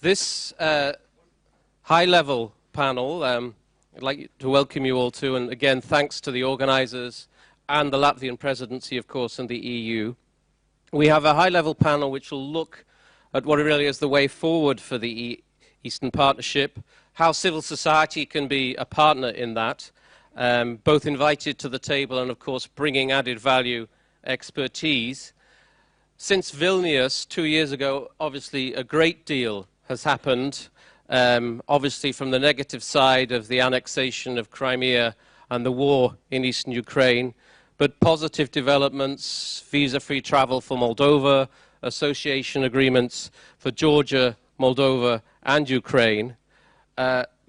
This high-level panel, I'd like to welcome you all to, and again, thanks to the organizers and the Latvian presidency, of course, and the EU. We have a high-level panel which will look at what really is the way forward for the Eastern Partnership, how civil society can be a partner in that, both invited to the table and, of course, bringing added value expertise. Since Vilnius 2 years ago, obviously, a great deal has happened, obviously from the negative side of the annexation of Crimea and the war in eastern Ukraine, but positive developments, visa-free travel for Moldova, association agreements for Georgia, Moldova, and Ukraine.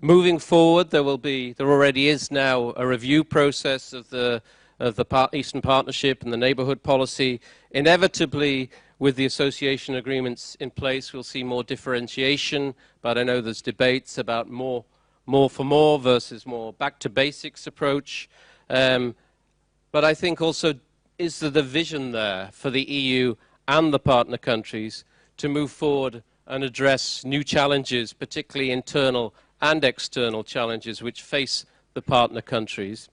Moving forward, there already is now a review process of the Eastern Partnership and the Neighbourhood policy. Inevitably, with the association agreements in place, we'll see more differentiation, but I know there's debates about more for more versus more back to basics approach. But I think also, is there the vision there for the EU and the partner countries to move forward and address new challenges, particularly internal and external challenges which face the partner countries?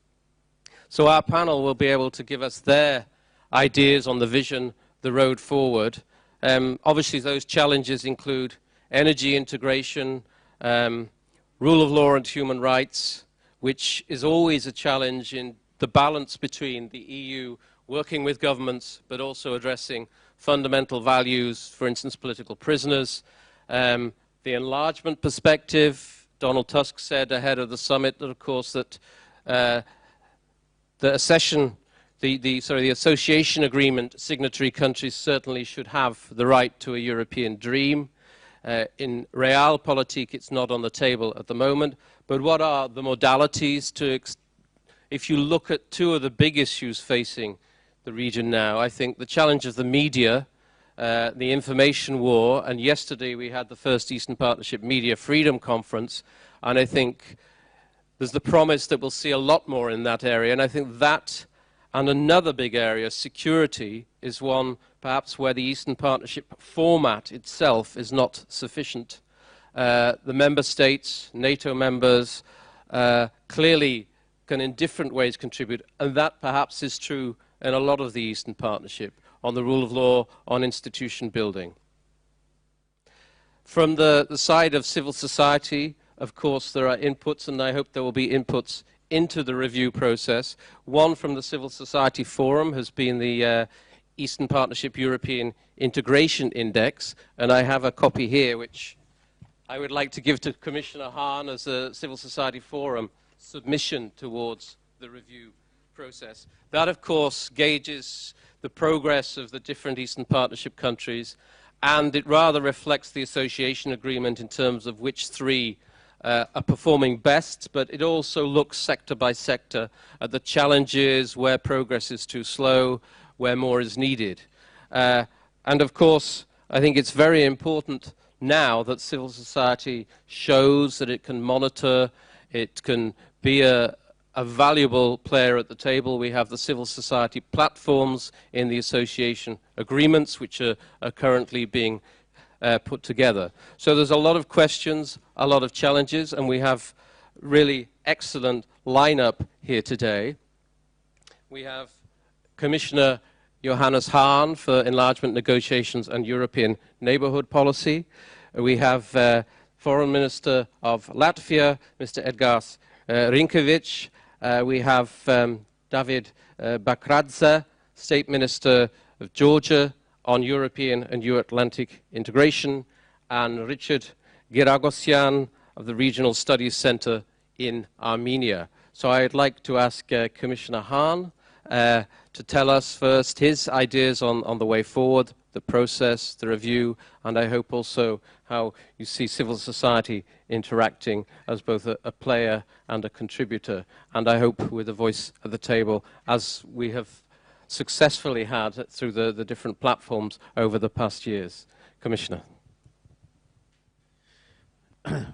So our panel will be able to give us their ideas on the vision, the road forward. Obviously, those challenges include energy integration, rule of law and human rights, which is always a challenge in the balance between the EU working with governments, but also addressing fundamental values, for instance, political prisoners. The enlargement perspective, Donald Tusk said ahead of the summit that, of course, that the association agreement signatory countries certainly should have the right to a European dream. In realpolitik, it's not on the table at the moment, but what are the modalities to, if you look at two of the big issues facing the region now, I think the challenge of the media, the information war, and yesterday we had the first Eastern Partnership Media Freedom Conference, and I think there's the promise that we'll see a lot more in that area, and I think that and another big area, security, is one perhaps where the Eastern Partnership format itself is not sufficient. The member states, NATO members, clearly can in different ways contribute, and that perhaps is true in a lot of the Eastern Partnership, on the rule of law, on institution building. From the side of civil society, of course, there are inputs, and I hope there will be inputs into the review process. One from the Civil Society Forum has been the Eastern Partnership European Integration Index, and I have a copy here which I would like to give to Commissioner Hahn as a Civil Society Forum submission towards the review process. That, of course, gauges the progress of the different Eastern Partnership countries, and it rather reflects the association agreement in terms of which three are performing best, but it also looks sector by sector at the challenges, where progress is too slow, where more is needed. And of course, I think it's very important now that civil society shows that it can monitor, it can be a valuable player at the table. We have the civil society platforms in the association agreements, which are currently being put together. So there's a lot of questions, a lot of challenges, and we have really excellent lineup here today. We have Commissioner Johannes Hahn for Enlargement Negotiations and European Neighbourhood Policy. We have Foreign Minister of Latvia, Mr. Edgars Rinkēvičs. We have David Bakradze, State Minister of Georgia, on European and Euro-Atlantic integration, and Richard Giragosian of the Regional Studies Center in Armenia. So I'd like to ask Commissioner Hahn to tell us first his ideas on the way forward, the process, the review, and I hope also how you see civil society interacting as both a player and a contributor, and I hope with a voice at the table, as we have successfully had through the different platforms over the past years. Commissioner.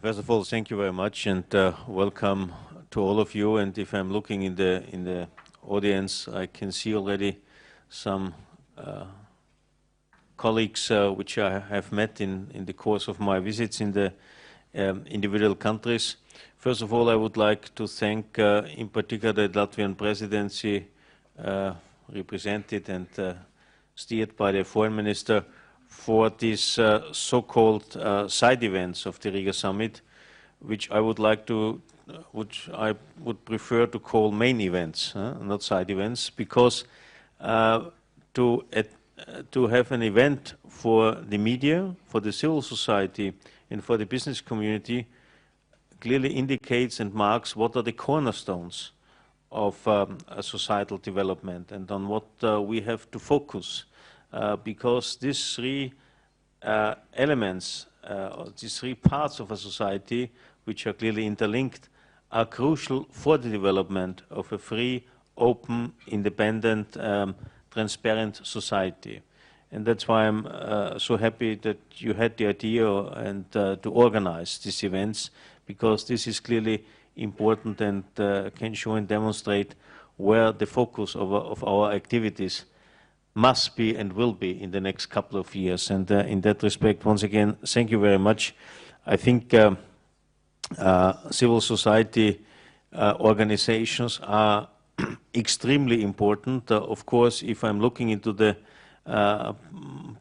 First of all, thank you very much, and welcome to all of you. And if I'm looking in the audience, I can see already some colleagues which I have met in the course of my visits in the individual countries. First of all, I would like to thank in particular the Latvian presidency represented and steered by the foreign minister for these so-called side events of the Riga summit, which I would like to, which I would prefer to call main events, not side events, because to have an event for the media, for the civil society, and for the business community clearly indicates and marks what are the cornerstones of a societal development and on what we have to focus, because these three elements, these three parts of a society, which are clearly interlinked, are crucial for the development of a free, open, independent, transparent society. And that's why I'm so happy that you had the idea and to organize these events, because this is clearly important and can show and demonstrate where the focus of our activities must be and will be in the next couple of years. And in that respect, once again, thank you very much. I think civil society organizations are extremely important. Of course, if I'm looking into the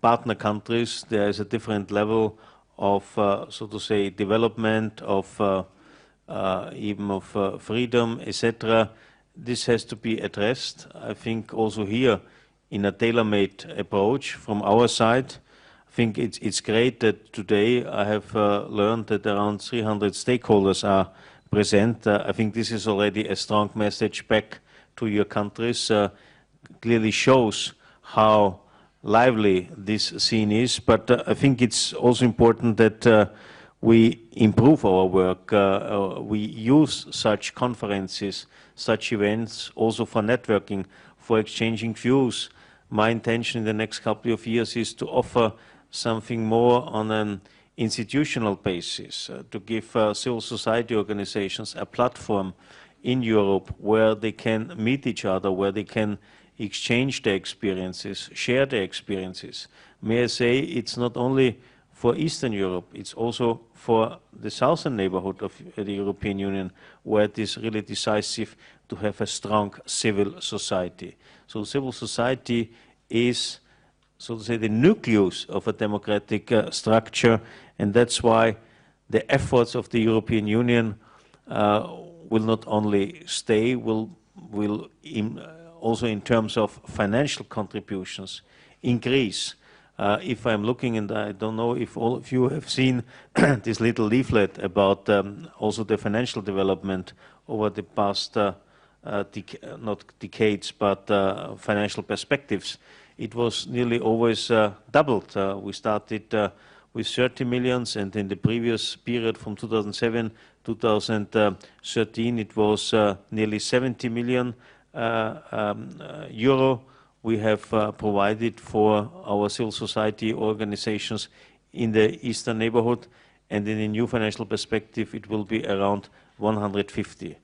partner countries, there is a different level of, so to say, development, of even of freedom, etc. This has to be addressed. I think also here, in a tailor-made approach from our side, I think it's great that today I have learned that around 300 stakeholders are present. I think this is already a strong message back to your countries, clearly shows how lively this scene is, but I think it's also important that we improve our work. We use such conferences, such events also for networking, for exchanging views. My intention in the next couple of years is to offer something more on an institutional basis, to give civil society organizations a platform in Europe where they can meet each other, where they can exchange their experiences, share their experiences. May I say, it's not only for Eastern Europe, it's also for the southern neighborhood of the European Union, where it is really decisive to have a strong civil society. So civil society is, so to say, the nucleus of a democratic structure, and that's why the efforts of the European Union will not only stay, will also in terms of financial contributions increase. If I'm looking, and I don't know if all of you have seen this little leaflet about also the financial development over the past, not decades, but financial perspectives, it was nearly always doubled. We started with 30 million, and in the previous period from 2007 2013 it was nearly 70 million euro we have provided for our civil society organizations in the Eastern Neighbourhood, and in the new financial perspective it will be around 150.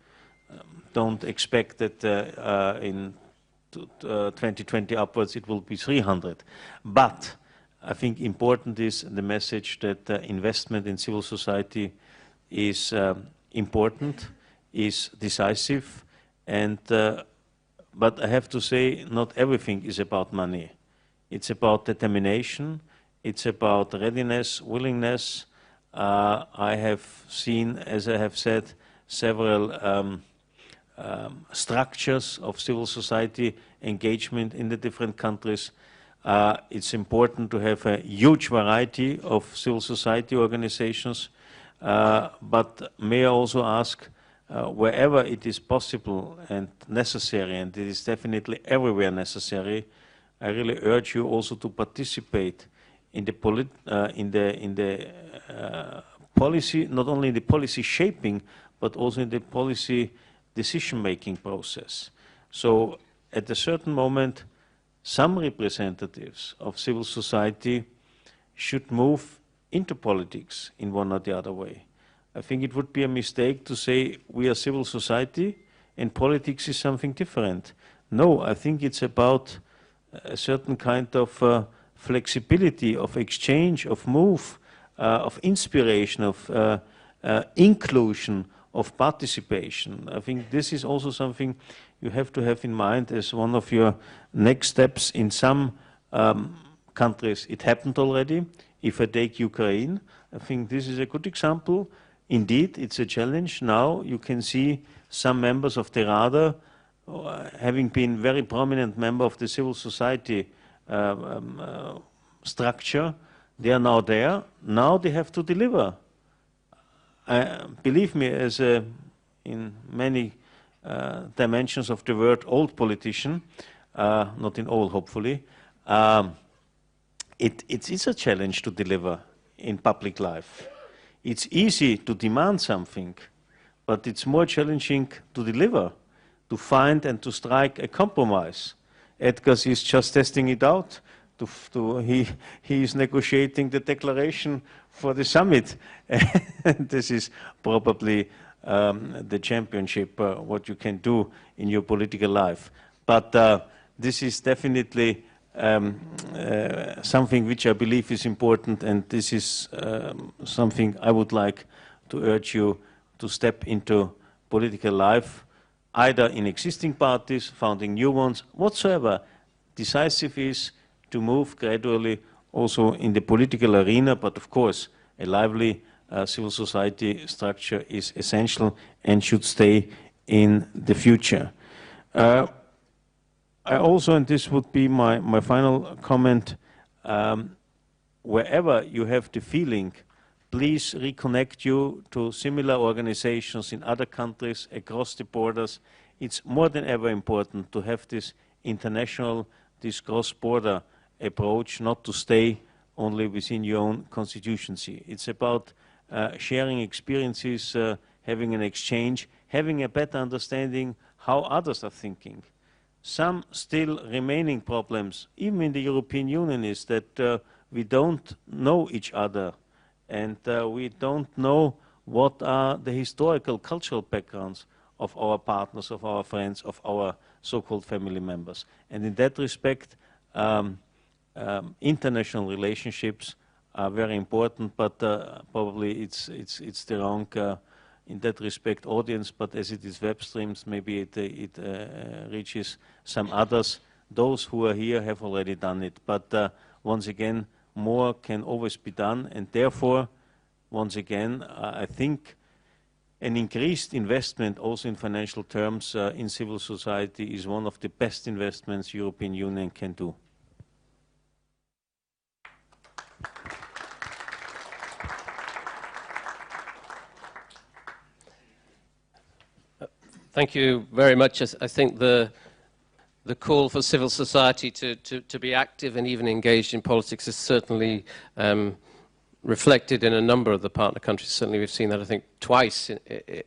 Don't expect that in 2020 upwards it will be 300. But I think important is the message that investment in civil society is important, is decisive, and but I have to say, not everything is about money. It's about determination, it's about readiness, willingness. I have seen, as I have said, several structures of civil society engagement in the different countries. It's important to have a huge variety of civil society organizations, but may I also ask, wherever it is possible and necessary, and it is definitely everywhere necessary, I really urge you also to participate in the policy, not only in the policy shaping, but also in the policy decision-making process. So at a certain moment, some representatives of civil society should move into politics in one or the other way. I think it would be a mistake to say we are civil society and politics is something different. No, I think it's about a certain kind of flexibility, of exchange, of move, of inspiration, of inclusion, of participation. I think this is also something you have to have in mind as one of your next steps. In some countries it happened already. If I take Ukraine, I think this is a good example. Indeed, it's a challenge. Now you can see some members of the Rada, having been very prominent member of the civil society structure, they are now there. Now they have to deliver. Believe me, as in many dimensions of the word, old politician, not in all, hopefully, it's a challenge to deliver in public life. It's easy to demand something, but it's more challenging to deliver, to find and to strike a compromise. Edgars is just testing it out. He is negotiating the declaration for the summit. This is probably the championship, what you can do in your political life. But this is definitely something which I believe is important, and this is something I would like to urge you to step into political life, either in existing parties, founding new ones, whatsoever. Decisive is to move gradually also in the political arena, but of course a lively civil society structure is essential and should stay in the future. I also, and this would be my final comment, wherever you have the feeling, please reconnect you to similar organizations in other countries across the borders. It's more than ever important to have this international, this cross-border approach, not to stay only within your own constituency. It's about sharing experiences, having an exchange, having a better understanding how others are thinking. Some still remaining problems, even in the European Union, is that we don't know each other, and we don't know what are the historical, cultural backgrounds of our partners, of our friends, of our so-called family members. And in that respect, international relationships are very important, but probably it's the wrong, in that respect, audience. But as it is web streams, maybe it reaches some others. Those who are here have already done it. But once again, more can always be done, and therefore, once again, I think an increased investment, also in financial terms, in civil society is one of the best investments European Union can do. Thank you very much. I think the call for civil society to be active and even engaged in politics is certainly reflected in a number of the partner countries. Certainly we've seen that, I think, twice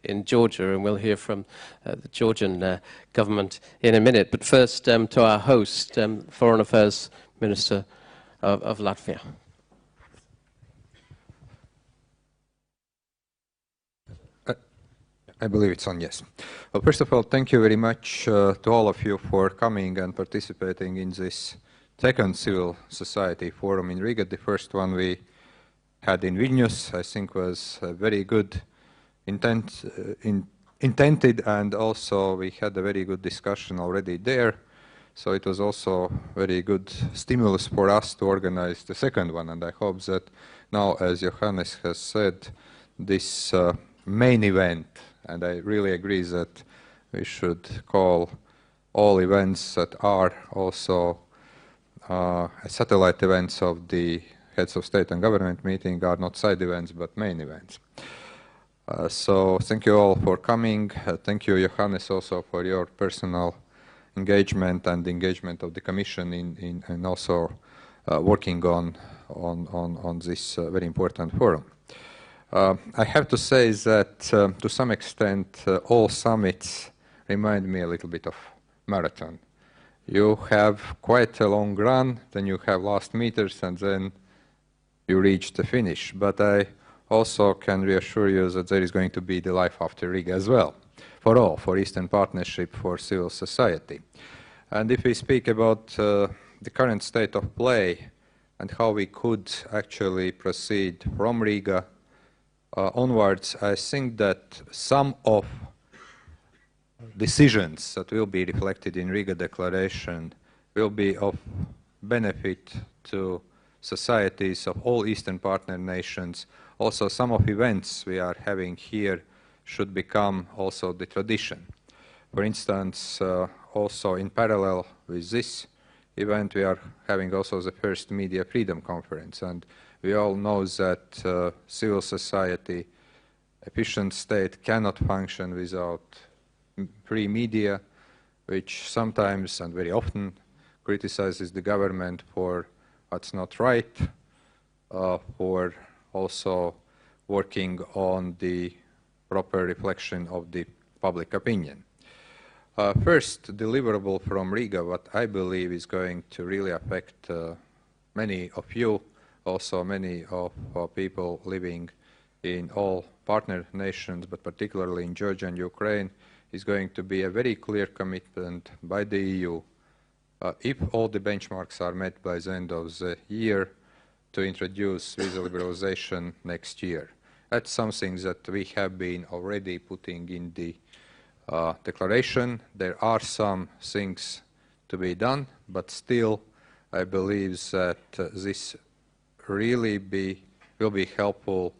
in Georgia, and we'll hear from the Georgian government in a minute. But first, to our host, Foreign Affairs Minister of Latvia. I believe it's on, yes. Well, first of all, thank you very much to all of you for coming and participating in this second civil society forum in Riga. The first one we had in Vilnius, I think, was very good intended, and also we had a very good discussion already there. So it was also very good stimulus for us to organize the second one, and I hope that now, as Johannes has said, this main event, and I really agree that we should call all events that are also satellite events of the heads of state and government meeting are not side events but main events. So thank you all for coming. Thank you, Johannes, also for your personal engagement and the engagement of the Commission in also working on this very important forum. I have to say that to some extent all summits remind me a little bit of marathon. You have quite a long run, then you have last meters, and then you reach the finish. But I also can reassure you that there is going to be the life after Riga as well, for all, for Eastern Partnership, for civil society. And if we speak about the current state of play, and how we could actually proceed from Riga onwards, I think that some of decisions that will be reflected in Riga Declaration will be of benefit to societies of all Eastern Partner nations. Also, some of events we are having here should become also the tradition. For instance, also in parallel with this event, we are having also the first Media Freedom Conference, and we all know that civil society, efficient state cannot function without free media, which sometimes and very often criticizes the government for what's not right, for also working on the proper reflection of the public opinion. First deliverable from Riga, what I believe is going to really affect many of you, also many of people living in all partner nations, but particularly in Georgia and Ukraine, is going to be a very clear commitment by the EU, if all the benchmarks are met by the end of the year, to introduce visa liberalization next year. That's something that we have been already putting in the declaration. There are some things to be done, but still I believe that this really will be helpful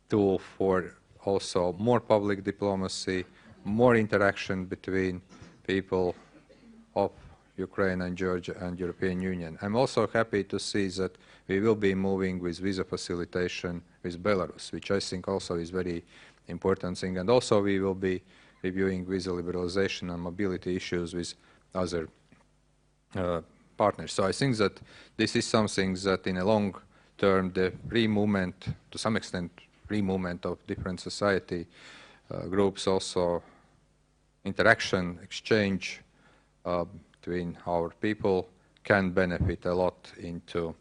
tool for also more public diplomacy, more interaction between people of Ukraine and Georgia and European Union. I'm also happy to see that we will be moving with visa facilitation with Belarus, which I think also is very important thing. And also we will be reviewing visa liberalization and mobility issues with other partners. So I think that this is something that in a long term, the free movement, to some extent, free movement of different society groups, also interaction, exchange between our people can benefit a lot into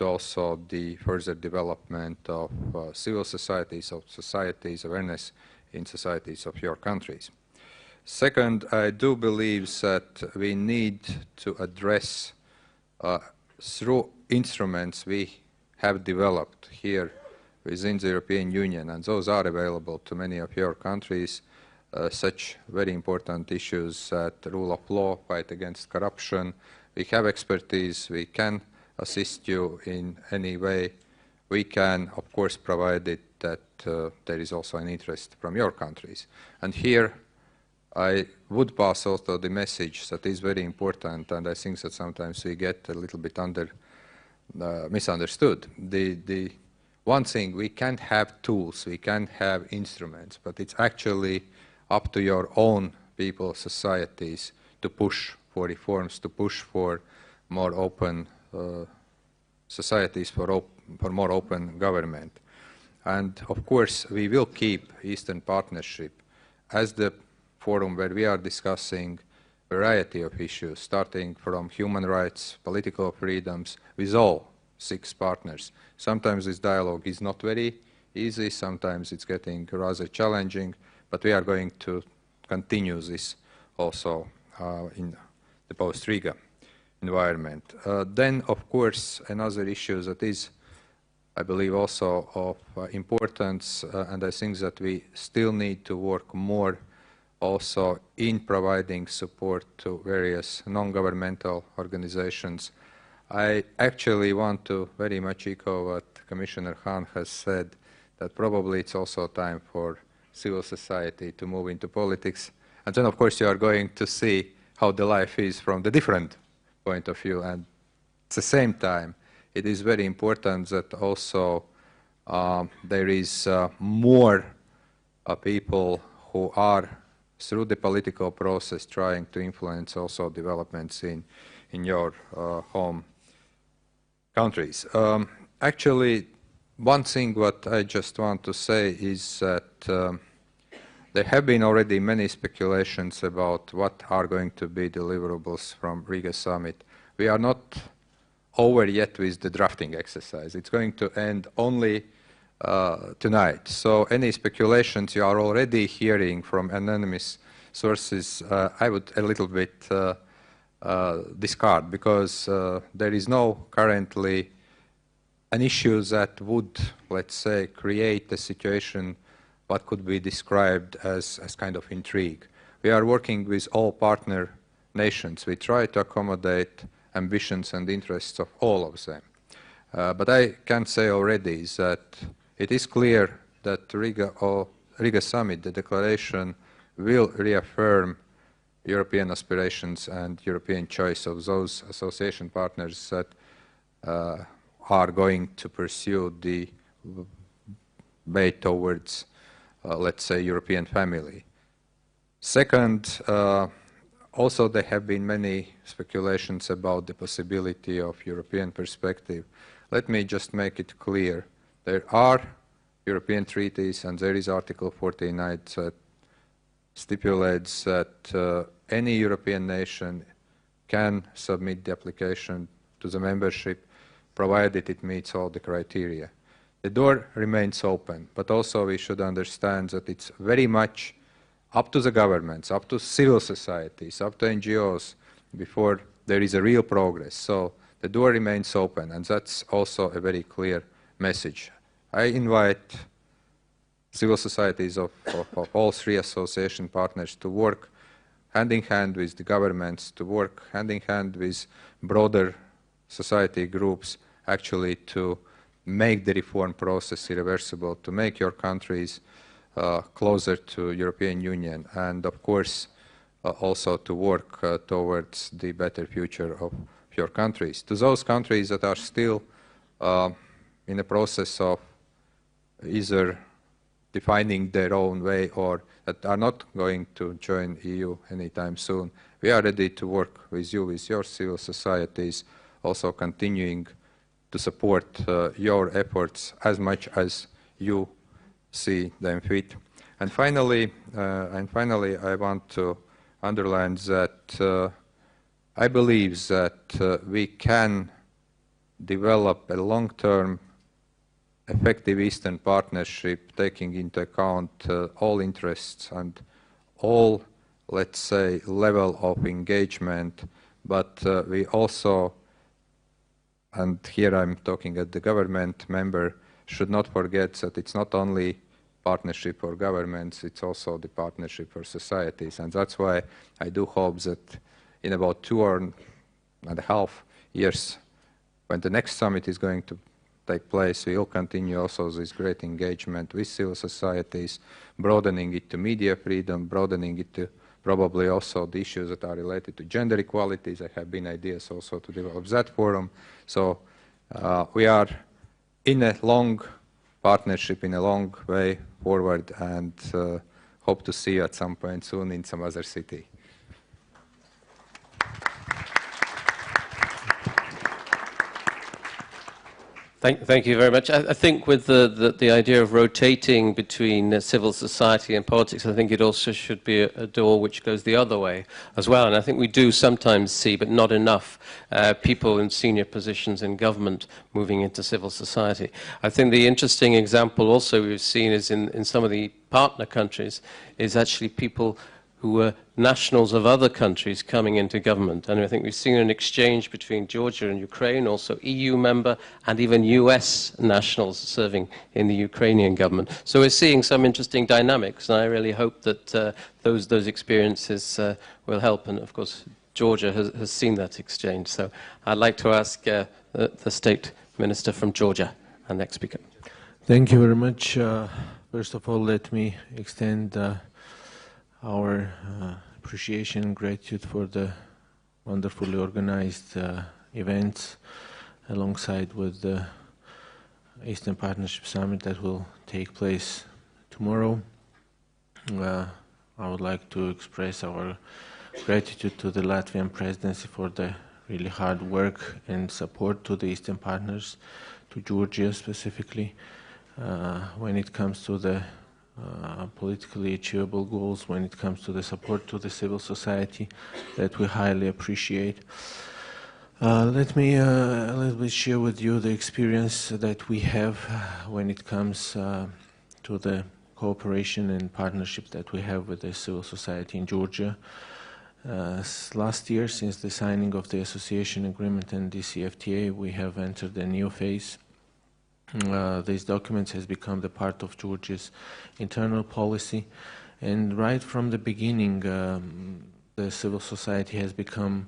also the further development of civil societies, of societies, awareness in societies of your countries. Second, I do believe that we need to address through instruments we have developed here within the European Union, and those are available to many of your countries, such very important issues as rule of law, fight against corruption. We have expertise, we can assist you in any way we can, of course, provided that there is also an interest from your countries. And here I would pass also the message that is very important, and I think that sometimes we get a little bit misunderstood. The one thing, we can't have tools, we can't have instruments, but it's actually up to your own people, societies, to push for reforms, to push for more open societies, for more open government. And of course, we will keep Eastern Partnership as the forum where we are discussing a variety of issues, starting from human rights, political freedoms, with all 6 partners. Sometimes this dialogue is not very easy, sometimes it's getting rather challenging, but we are going to continue this also in the post-Riga environment. Then, of course, another issue that is, I believe, also of importance, and I think that we still need to work more also in providing support to various non-governmental organizations. I actually want to very much echo what Commissioner Hahn has said, that probably it's also time for civil society to move into politics. And then, of course, you are going to see how the life is from the different point of view. And at the same time, it is very important that also there is more people who are, through the political process, trying to influence also developments in your home countries. Actually, one thing what I just want to say is that there have been already many speculations about what are going to be deliverables from Riga summit. We are not over yet with the drafting exercise. It's going to end only tonight. So any speculations you are already hearing from anonymous sources, I would a little bit discard, because there is no currently an issue that would, let's say, create a situation what could be described as kind of intrigue. We are working with all partner nations. We try to accommodate ambitions and interests of all of them. But I can say already is that it is clear that Riga summit, the declaration, will reaffirm European aspirations and European choice of those association partners that are going to pursue the way towards, let's say, European family. Second, also there have been many speculations about the possibility of European perspective. Let me just make it clear. There are European treaties, and there is Article 49 that stipulates that any European nation can submit the application to the membership provided it meets all the criteria. The door remains open, but also we should understand that it's very much up to the governments, up to civil societies, up to NGOs before there is a real progress. So the door remains open, and that's also a very clear message. I invite civil societies of all three association partners to work hand in hand with the governments, to work hand in hand with broader society groups, actually to make the reform process irreversible, to make your countries closer to European Union, and of course also to work towards the better future of your countries. To those countries that are still in the process of either defining their own way or that are not going to join EU anytime soon, we are ready to work with you, with your civil societies, also continuing to support your efforts as much as you see them fit. And finally, I want to underline that I believe that we can develop a long-term effective Eastern Partnership taking into account all interests and all, let's say, level of engagement, but we also, and here I'm talking at the government member, should not forget that it's not only partnership for governments, it's also the partnership for societies. And that's why I do hope that in about 2.5 years, when the next summit is going to take place, we will continue also this great engagement with civil societies, broadening it to media freedom, broadening it to probably also the issues that are related to gender equality. There have been ideas also to develop that forum. So we are in a long partnership, in a long way forward, and hope to see you at some point soon in some other city. Thank you very much. I think with the idea of rotating between civil society and politics, I think it also should be a door which goes the other way as well. And I think we do sometimes see, but not enough, people in senior positions in government moving into civil society. I think the interesting example also we've seen is in some of the partner countries is actually people who were nationals of other countries coming into government. And I think we've seen an exchange between Georgia and Ukraine, also EU member, and even US nationals serving in the Ukrainian government. So we're seeing some interesting dynamics, and I really hope that those experiences will help. And of course, Georgia has seen that exchange. So I'd like to ask the State Minister from Georgia, our next speaker. Thank you very much. First of all, let me extend our appreciation and gratitude for the wonderfully organized events alongside with the Eastern Partnership Summit that will take place tomorrow. I would like to express our gratitude to the Latvian presidency for the really hard work and support to the Eastern partners, to Georgia specifically, when it comes to the politically achievable goals, when it comes to the support to the civil society that we highly appreciate. Let me a little bit share with you the experience that we have when it comes to the cooperation and partnership that we have with the civil society in Georgia. Last year, since the signing of the association agreement and DCFTA, we have entered a new phase. These documents has become the part of Georgia's internal policy, and right from the beginning, the civil society has become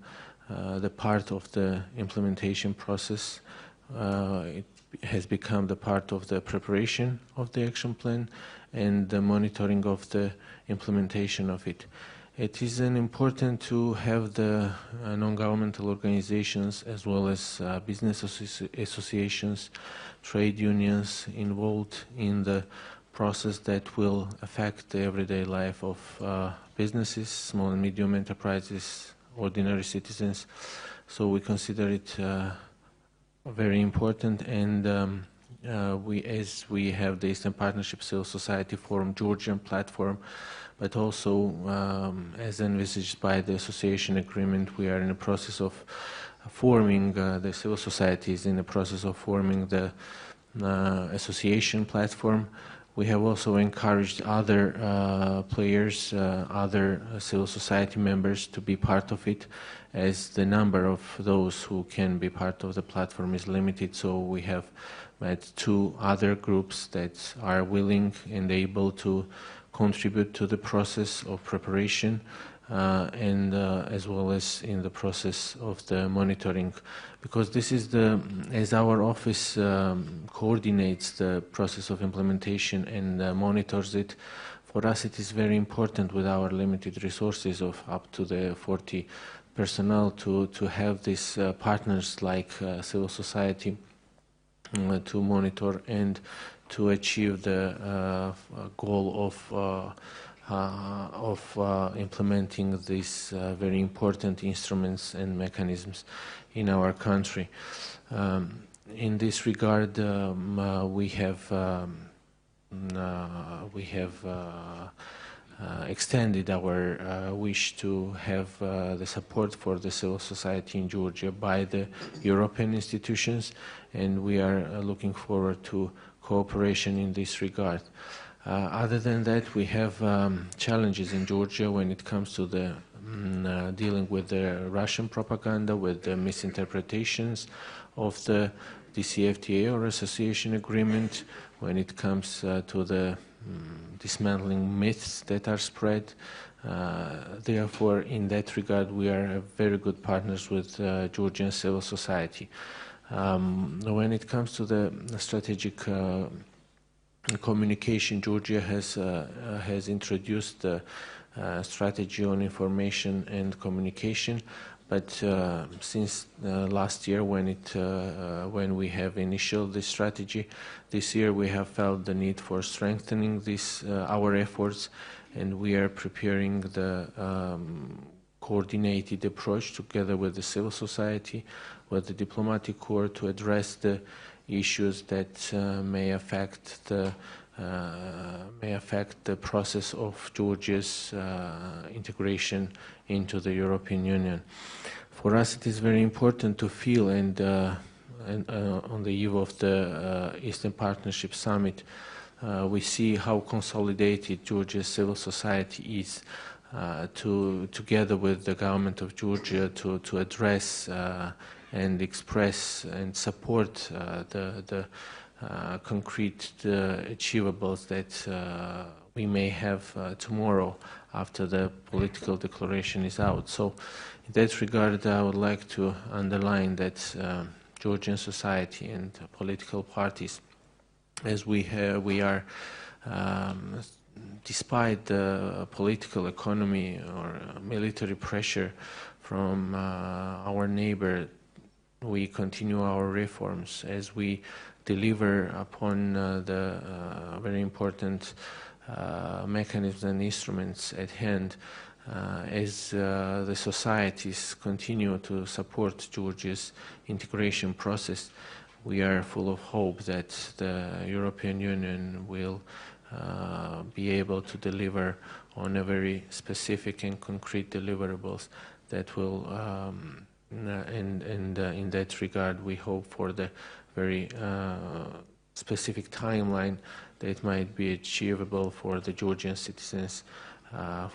the part of the implementation process. It has become the part of the preparation of the action plan and the monitoring of the implementation of it. It is important to have the non-governmental organizations as well as business associations, trade unions involved in the process that will affect the everyday life of businesses, small and medium enterprises, ordinary citizens. So we consider it very important, and as we have the Eastern Partnership Civil Society Forum Georgian platform, but also as envisaged by the association agreement, we are in the process of forming, the civil society is in the process of forming the association platform. We have also encouraged other players, other civil society members to be part of it, as the number of those who can be part of the platform is limited. So we have met 2 other groups that are willing and able to contribute to the process of preparation and as well as in the process of the monitoring, because this is as our office coordinates the process of implementation and monitors it. For us, it is very important with our limited resources of up to the 40 personnel to have these partners like civil society to monitor and to achieve the goal of implementing these very important instruments and mechanisms in our country. In this regard, we have extended our wish to have the support for the civil society in Georgia by the European institutions, and we are looking forward to cooperation in this regard. Other than that, we have challenges in Georgia when it comes to the dealing with the Russian propaganda, with the misinterpretations of the DCFTA or association agreement, when it comes to the dismantling myths that are spread. Therefore, in that regard, we are very good partners with Georgian civil society. When it comes to the strategic communication, Georgia has introduced a strategy on information and communication, but since last year, when we have initiated this strategy, this year we have felt the need for strengthening our efforts, and we are preparing the coordinated approach together with the civil society, with the diplomatic corps, to address the issues that may affect the process of Georgia's integration into the European Union. For us, it is very important to feel, and on the eve of the Eastern Partnership Summit, we see how consolidated Georgia's civil society is together with the government of Georgia to address and express and support the concrete achievables that we may have tomorrow after the political declaration is out. So in that regard, I would like to underline that Georgian society and political parties, as we are, despite the political economy or military pressure from our neighbor, we continue our reforms as we deliver upon the very important mechanisms and instruments at hand. As the societies continue to support Georgia's integration process, we are full of hope that the European Union will be able to deliver on a very specific and concrete deliverables that will, and in that regard, we hope for the very specific timeline that might be achievable for the Georgian citizens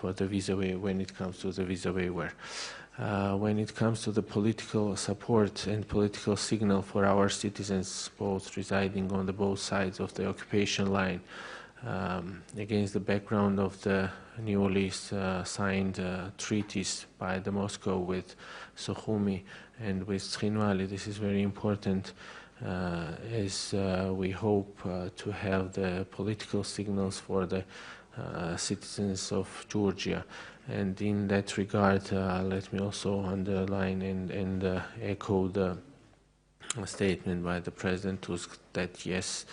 for the visa waiver when it comes to the visa waiver. When it comes to the political support and political signal for our citizens, both residing on the both sides of the occupation line, against the background of the newly signed treaties by the Moscow with Sukhumi and with Trinvali, this is very important as we hope to have the political signals for the citizens of Georgia. And in that regard, let me also underline and echo the statement by the President Tusk that yes,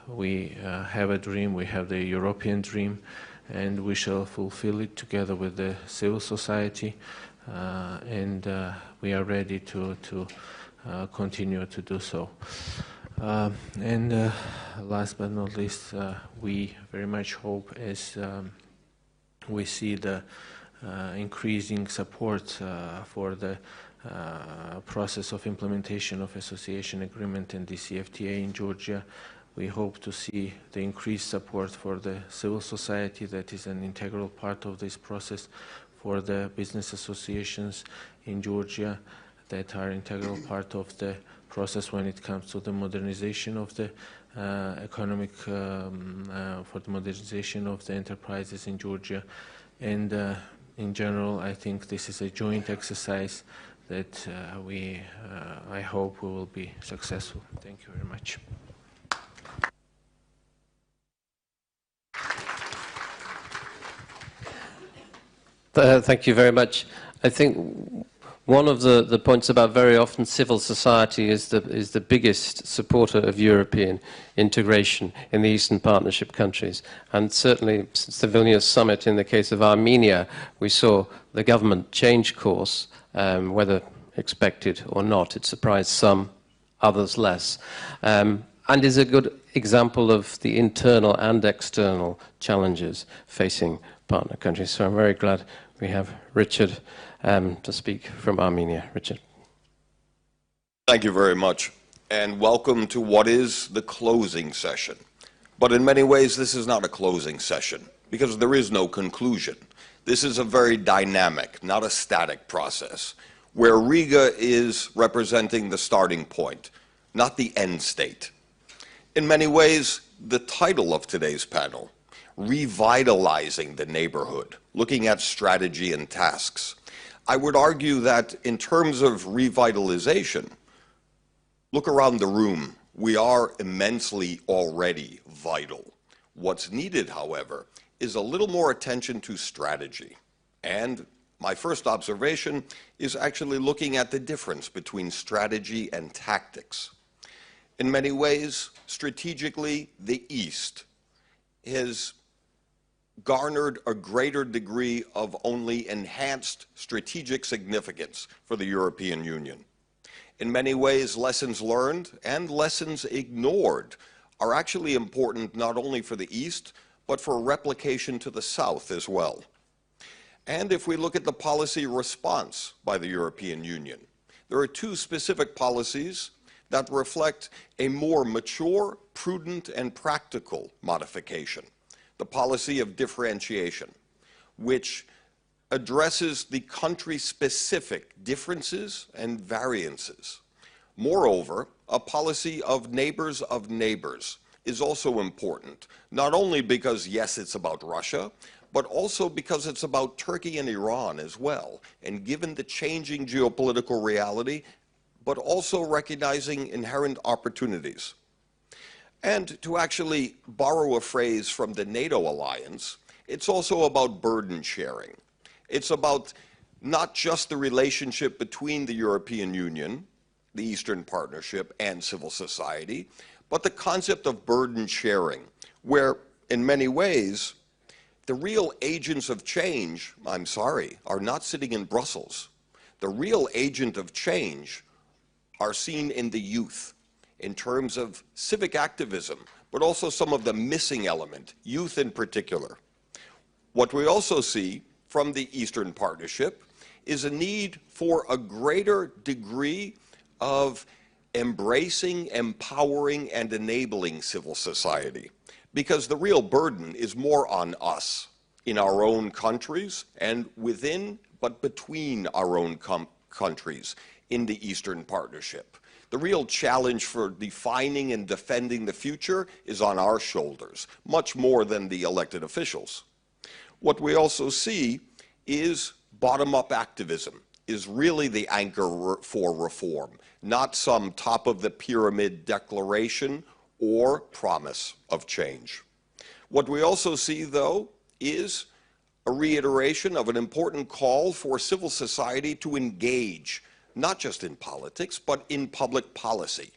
we have a dream, we have the European dream, and we shall fulfill it together with the civil society, and we are ready to continue to do so. And last but not least, we very much hope as we see the increasing support for the process of implementation of association agreement and DCFTA in Georgia. We hope to see the increased support for the civil society that is an integral part of this process, for the business associations in Georgia that are integral part of the process when it comes to the modernization of the economic, for the modernization of the enterprises in Georgia. And in general, I think this is a joint exercise that I hope we will be successful. Thank you very much. Thank you very much. I think one of the points about very often civil society is the biggest supporter of European integration in the Eastern Partnership countries. And certainly since the Vilnius summit, in the case of Armenia, we saw the government change course, whether expected or not. It surprised some, others less. And is a good example of the internal and external challenges facing partner countries. So I'm very glad we have Richard to speak from Armenia. Richard. Thank you very much, and welcome to what is the closing session. But in many ways, this is not a closing session, because there is no conclusion. This is a very dynamic, not a static process, where Riga is representing the starting point, not the end state. In many ways, the title of today's panel, Revitalizing the Neighborhood, looking at strategy and tasks. I would argue that in terms of revitalization, look around the room. We are immensely already vital. What's needed, however, is a little more attention to strategy. And my first observation is actually looking at the difference between strategy and tactics. In many ways, strategically, the East has garnered a greater degree of only enhanced strategic significance for the European Union. In many ways, lessons learned and lessons ignored are actually important not only for the East, but for replication to the South as well. And if we look at the policy response by the European Union, there are two specific policies that reflect a more mature, prudent, and practical modification. The policy of differentiation, which addresses the country-specific differences and variances. Moreover, a policy of neighbors is also important, not only because, yes, it's about Russia, but also because it's about Turkey and Iran as well, and given the changing geopolitical reality, but also recognizing inherent opportunities. And to actually borrow a phrase from the NATO alliance, it's also about burden sharing. It's about not just the relationship between the European Union, the Eastern Partnership, and civil society, but the concept of burden sharing, where in many ways, the real agents of change, I'm sorry, are not sitting in Brussels. The real agent of change are seen in the youth, in terms of civic activism, but also some of the missing element, youth in particular. What we also see from the Eastern Partnership is a need for a greater degree of embracing, empowering, and enabling civil society, because the real burden is more on us. in our own countries and within, but between our own countries in the Eastern Partnership. The real challenge for defining and defending the future is on our shoulders, much more than the elected officials. What we also see is bottom-up activism is really the anchor for reform, not some top-of-the-pyramid declaration or promise of change. What we also see, though, is a reiteration of an important call for civil society to engage, not just in politics, but in public policy.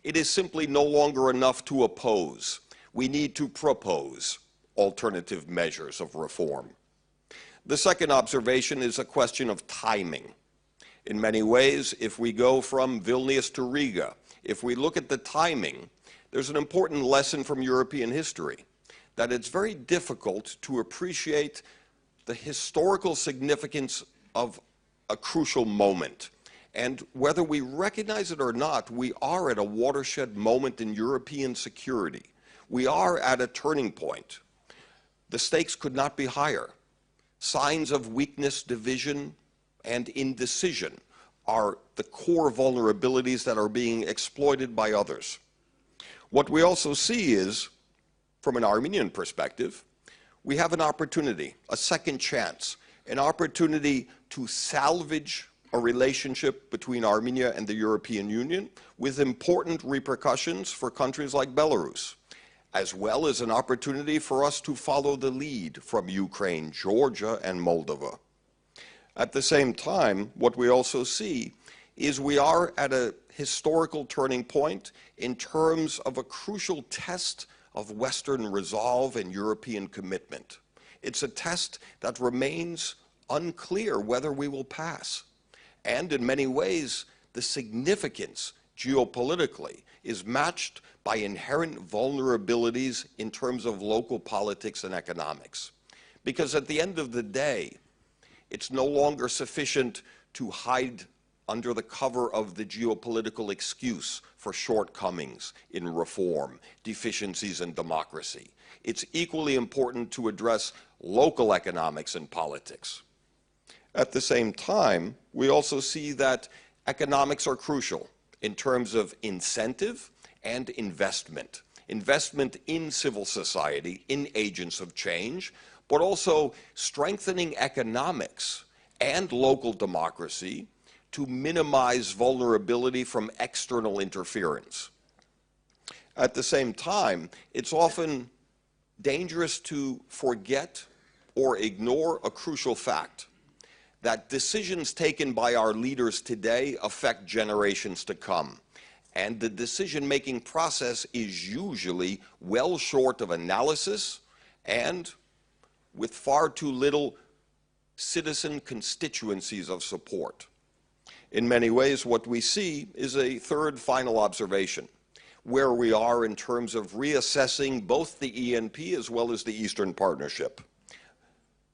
It is simply no longer enough to oppose. We need to propose alternative measures of reform. The second observation is a question of timing. In many ways, if we go from Vilnius to Riga, if we look at the timing, there's an important lesson from European history, that it's very difficult to appreciate the historical significance of a crucial moment. And whether we recognize it or not, we are at a watershed moment in European security. We are at a turning point. The stakes could not be higher. Signs of weakness, division, and indecision are the core vulnerabilities that are being exploited by others. What we also see is, from an Armenian perspective, we have an opportunity, a second chance, an opportunity to salvage a relationship between Armenia and the European Union with important repercussions for countries like Belarus, as well as an opportunity for us to follow the lead from Ukraine, Georgia, and Moldova. At the same time, what we also see is we are at a historical turning point in terms of a crucial test of Western resolve and European commitment. It's a test that remains unclear whether we will pass. And in many ways, the significance geopolitically is matched by inherent vulnerabilities in terms of local politics and economics. Because at the end of the day, it's no longer sufficient to hide under the cover of the geopolitical excuse for shortcomings in reform, deficiencies in democracy. It's equally important to address local economics and politics. At the same time, we also see that economics are crucial in terms of incentive and investment. Investment in civil society, in agents of change, but also strengthening economics and local democracy to minimize vulnerability from external interference. At the same time, it's often dangerous to forget or ignore a crucial fact, that decisions taken by our leaders today affect generations to come. And the decision-making process is usually well short of analysis and with far too little citizen constituencies of support. In many ways, what we see is a third final observation, where we are in terms of reassessing both the ENP as well as the Eastern Partnership.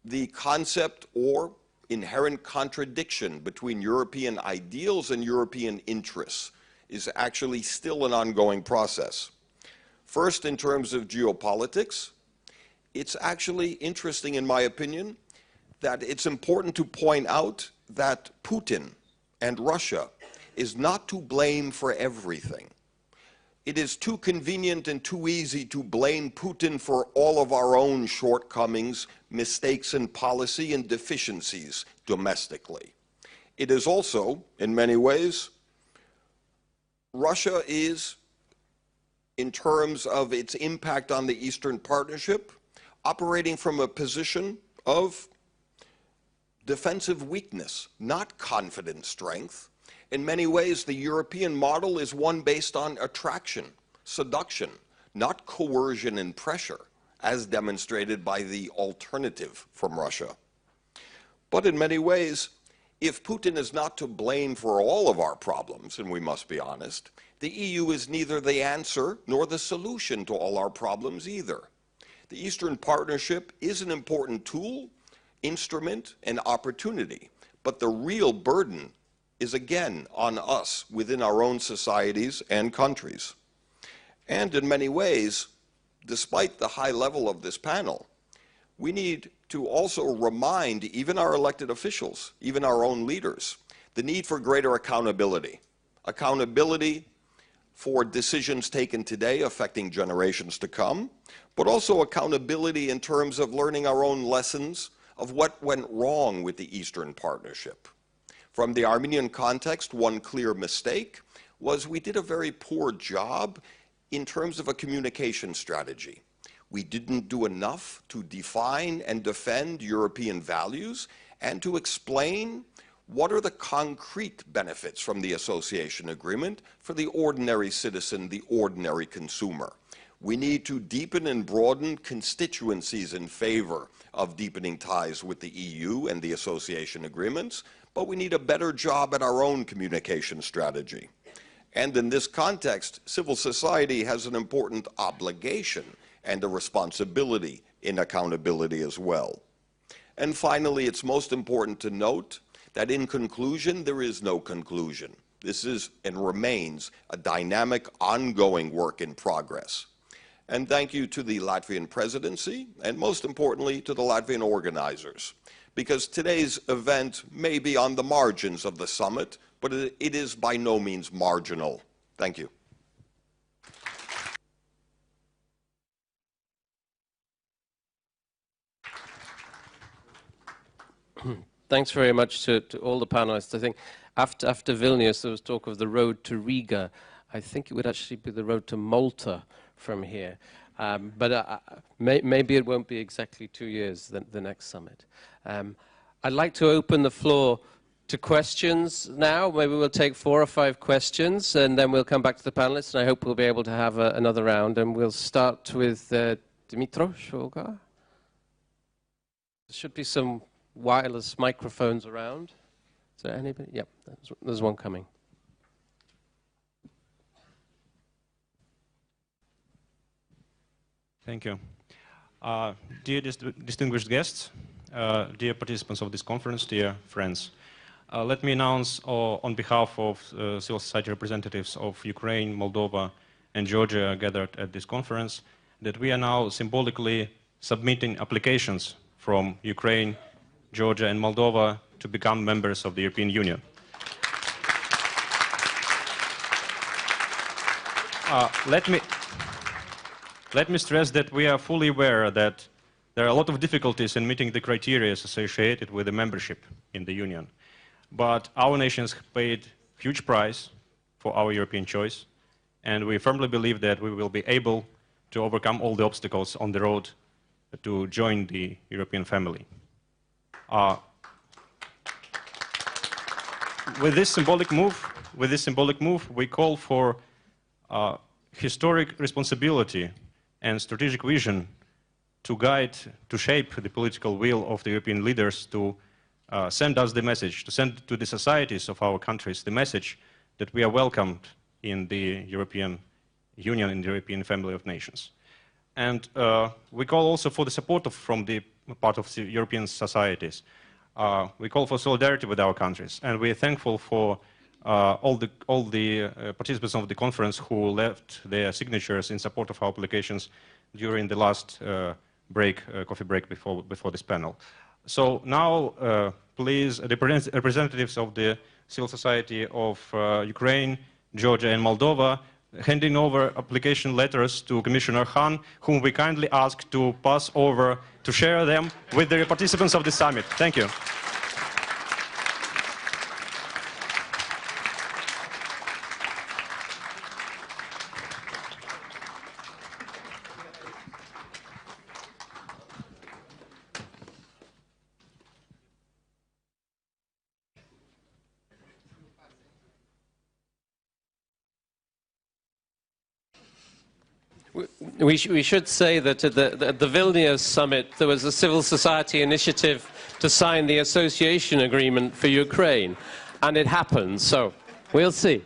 The concept or inherent contradiction between European ideals and European interests is actually still an ongoing process. First, in terms of geopolitics, it's actually interesting, in my opinion, that it's important to point out that Putin and Russia is not to blame for everything. It is too convenient and too easy to blame Putin for all of our own shortcomings, mistakes in policy, and deficiencies domestically. It is also, in many ways, Russia is, in terms of its impact on the Eastern Partnership, operating from a position of defensive weakness, not confident strength. In many ways, the European model is one based on attraction, seduction, not coercion and pressure, as demonstrated by the alternative from Russia. But in many ways, if Putin is not to blame for all of our problems, and we must be honest, the EU is neither the answer nor the solution to all our problems either. The Eastern Partnership is an important tool, instrument, and opportunity, but the real burden is again on us within our own societies and countries. And in many ways, despite the high level of this panel, we need to also remind even our elected officials, even our own leaders, the need for greater accountability. Accountability for decisions taken today affecting generations to come, but also accountability in terms of learning our own lessons of what went wrong with the Eastern Partnership. From the Armenian context, one clear mistake was we did a very poor job in terms of a communication strategy. We didn't do enough to define and defend European values and to explain what are the concrete benefits from the association agreement for the ordinary citizen, the ordinary consumer. We need to deepen and broaden constituencies in favor of deepening ties with the EU and the association agreements, but we need a better job at our own communication strategy. And in this context, civil society has an important obligation and a responsibility in accountability as well. And finally, it's most important to note that in conclusion, there is no conclusion. This is and remains a dynamic, ongoing work in progress. And thank you to the Latvian presidency, and most importantly, to the Latvian organizers, because today's event may be on the margins of the summit, but it is by no means marginal. Thank you. Thanks very much to all the panelists. I think after Vilnius, there was talk of the road to Riga. I think it would actually be the road to Malta from here. But maybe it won't be exactly 2 years, the next summit. I'd like to open the floor to questions now. Maybe we'll take 4 or 5 questions, and then we'll come back to the panelists, and I hope we'll be able to have another round. And we'll start with Dimitros. There should be some wireless microphones around. Is there anybody? Yep, there's one coming. Thank you. Dear distinguished guests, dear participants of this conference, dear friends, let me announce on behalf of civil society representatives of Ukraine, Moldova, and Georgia gathered at this conference that we are now symbolically submitting applications from Ukraine, Georgia, and Moldova to become members of the European Union. Let me stress that we are fully aware that there are a lot of difficulties in meeting the criteria associated with the membership in the Union. But our nations paid a huge price for our European choice, and we firmly believe that we will be able to overcome all the obstacles on the road to join the European family. With this symbolic move, we call for historic responsibility and strategic vision to guide, to shape the political will of the European leaders to send us the message, to send to the societies of our countries the message that we are welcomed in the European Union, in the European family of nations. And we call also for the support from the part of the European societies. We call for solidarity with our countries, and we are thankful for all the participants of the conference who left their signatures in support of our applications during the last coffee break before this panel. So now, please, representatives of the civil society of Ukraine, Georgia, and Moldova, handing over application letters to Commissioner Hahn, whom we kindly ask to pass over to share them with the participants of the summit. Thank you. We should say that at the Vilnius summit, there was a civil society initiative to sign the association agreement for Ukraine, and it happened, so we'll see.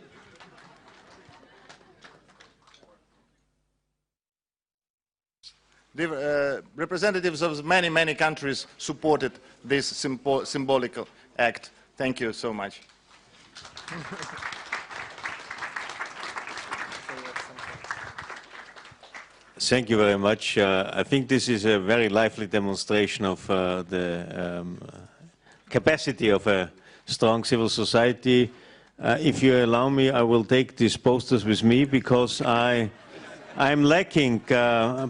The representatives of many countries supported this symbolic act. Thank you so much. Thank you very much. I think this is a very lively demonstration of the capacity of a strong civil society. If you allow me, I will take these posters with me because I'm lacking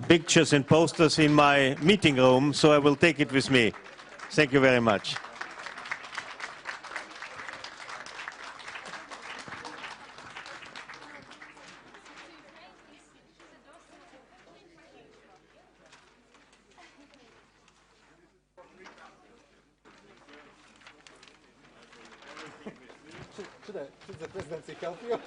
pictures and posters in my meeting room, so I will take it with me. Thank you very much. Should the presidency help you?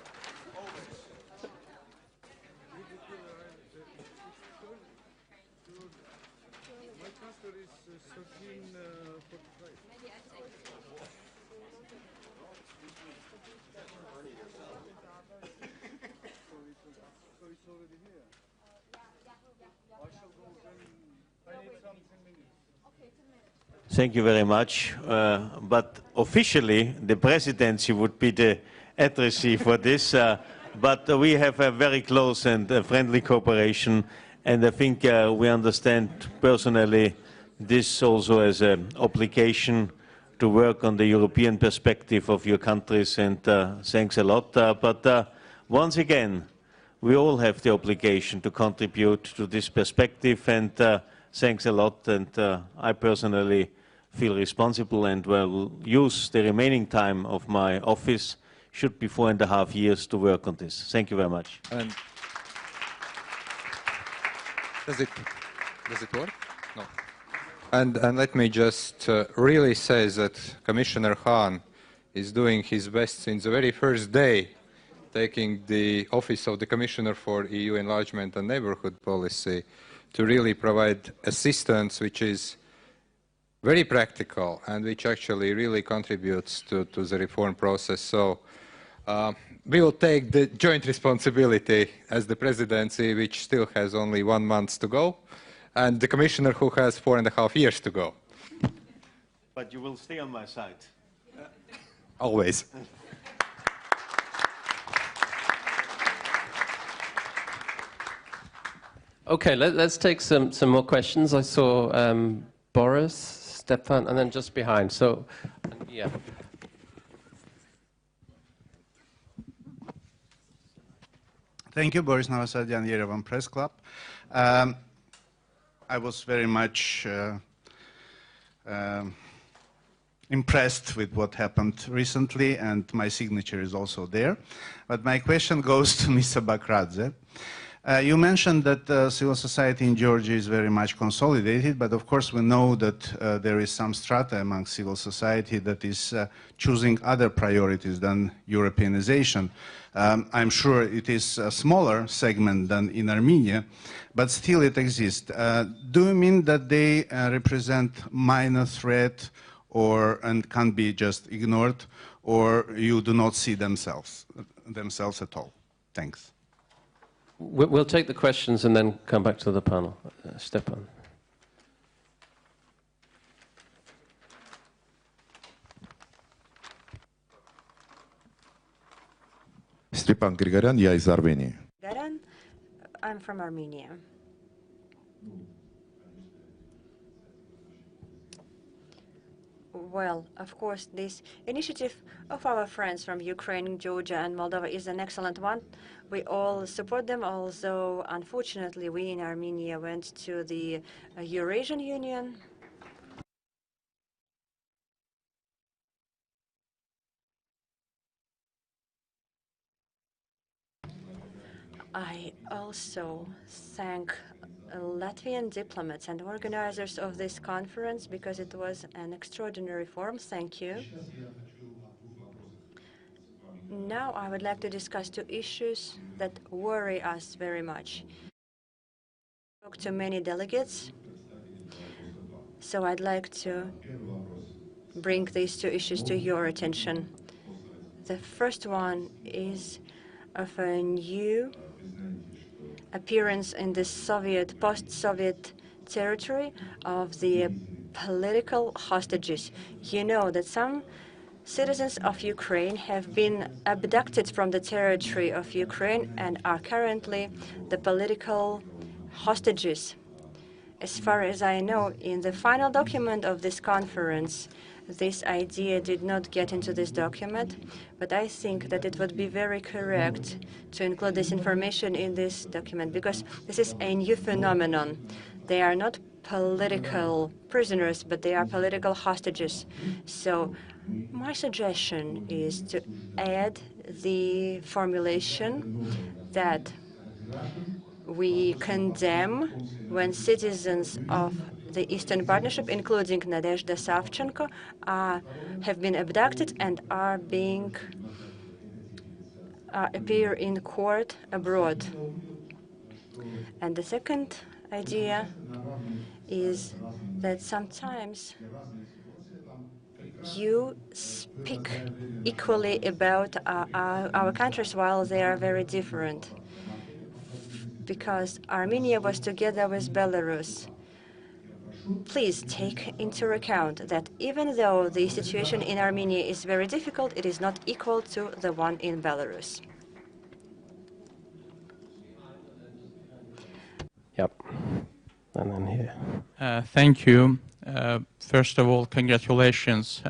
Thank you very much. But officially, the presidency would be the addressee for this. But we have a very close and friendly cooperation, and I think we understand personally this also as an obligation to work on the European perspective of your countries, and thanks a lot. But once again, we all have the obligation to contribute to this perspective, and thanks a lot. And I personally feel responsible and will use the remaining time of my office, should be 4.5 years, to work on this. Thank you very much. And does it work? No. And let me just really say that Commissioner Hahn is doing his best since the very first day taking the office of the Commissioner for EU Enlargement and Neighbourhood Policy to really provide assistance which is very practical and which actually really contributes to the reform process. So we will take the joint responsibility as the presidency, which still has only 1 month to go, and the Commissioner who has 4.5 years to go. But you will stay on my side. Always. Okay, let's take some more questions. I saw Boris, Stefan, and then just behind. So, yeah. Thank you, Boris Novosadian, Yerevan Press Club. I was very much impressed with what happened recently, and my signature is also there. But my question goes to Mr. Bakradze. You mentioned that civil society in Georgia is very much consolidated, but of course we know that there is some strata among civil society that is choosing other priorities than Europeanization. I'm sure it is a smaller segment than in Armenia, but still it exists. Do you mean that they represent minor threat and can't be just ignored, or you do not see themselves at all? Thanks. We'll take the questions and then come back to the panel. Stepan. Stepan Grigoryan, я из Armenia. I'm from Armenia. Well, of course, this initiative of our friends from Ukraine, Georgia, and Moldova is an excellent one. We all support them, although, unfortunately, we in Armenia went to the Eurasian Union. I also thank Latvian diplomats and organizers of this conference because it was an extraordinary forum. Thank you. Now I would like to discuss two issues that worry us very much. I spoke to many delegates, so I'd like to bring these two issues to your attention. The first one is of a new appearance in the post-Soviet territory of the political hostages. You know that some citizens of Ukraine have been abducted from the territory of Ukraine and are currently the political hostages. As far as I know, in the final document of this conference, this idea did not get into this document, but I think that it would be very correct to include this information in this document, because this is a new phenomenon. They are not political prisoners, but they are political hostages. So my suggestion is to add the formulation that we condemn when citizens of the Eastern Partnership, including Nadezhda Savchenko, have been abducted and are being appear in court abroad. And the second idea is that sometimes you speak equally about our countries while they are very different. Because Armenia was together with Belarus. Please take into account that even though the situation in Armenia is very difficult, it is not equal to the one in Belarus. Yep. And then here. Thank you. First of all, congratulations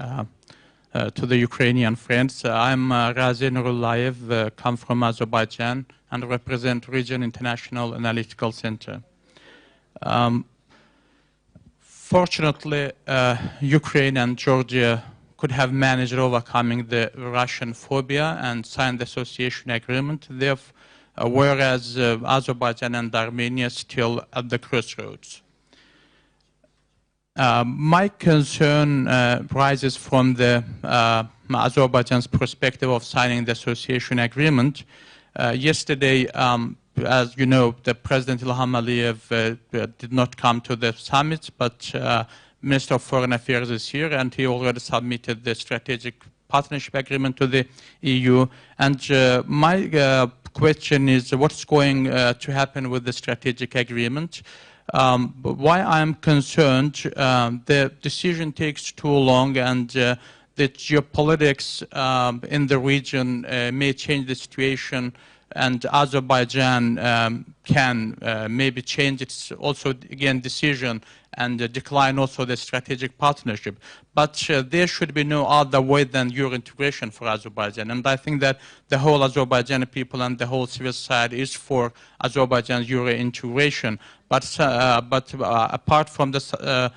to the Ukrainian friends. I'm Razi Nurullayev, come from Azerbaijan and represent Region International Analytical Center. Fortunately, Ukraine and Georgia could have managed overcoming the Russian phobia and signed the association agreement, whereas Azerbaijan and Armenia still at the crossroads. My concern rises from the Azerbaijan's perspective of signing the association agreement. Yesterday, as you know, the President Ilham Aliyev did not come to the summit, but Minister of Foreign Affairs is here, and he already submitted the strategic partnership agreement to the EU. And my question is, what's going to happen with the strategic agreement? Why I'm concerned, the decision takes too long, and the geopolitics in the region may change the situation, and Azerbaijan can maybe change its also again decision and decline also the strategic partnership. But there should be no other way than Euro integration for Azerbaijan. And I think that the whole Azerbaijani people and the whole civil society is for Azerbaijan's Euro integration. But apart from the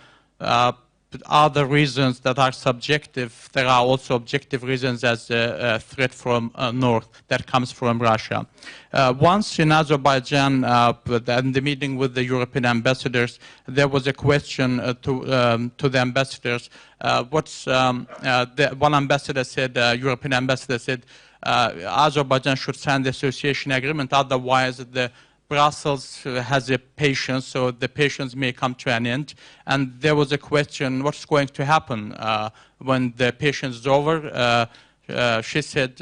other reasons that are subjective, there are also objective reasons as a threat from north that comes from Russia. Once in Azerbaijan, in the meeting with the European ambassadors, there was a question to the ambassadors. One ambassador said, European ambassador said, Azerbaijan should sign the association agreement, otherwise the Brussels has a patience, so the patience may come to an end. And there was a question, what's going to happen when the patience is over? She said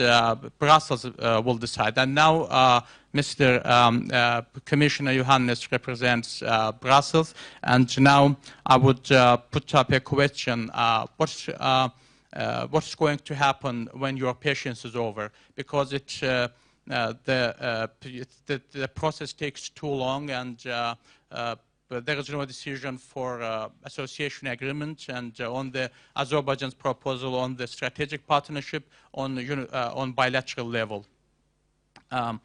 Brussels will decide. And now Mr. Commissioner Johannes represents Brussels. And now I would put up a question. What's going to happen when your patience is over? Because the process takes too long, and there is no decision for association agreement, and on the Azerbaijan's proposal on the strategic partnership on bilateral level. But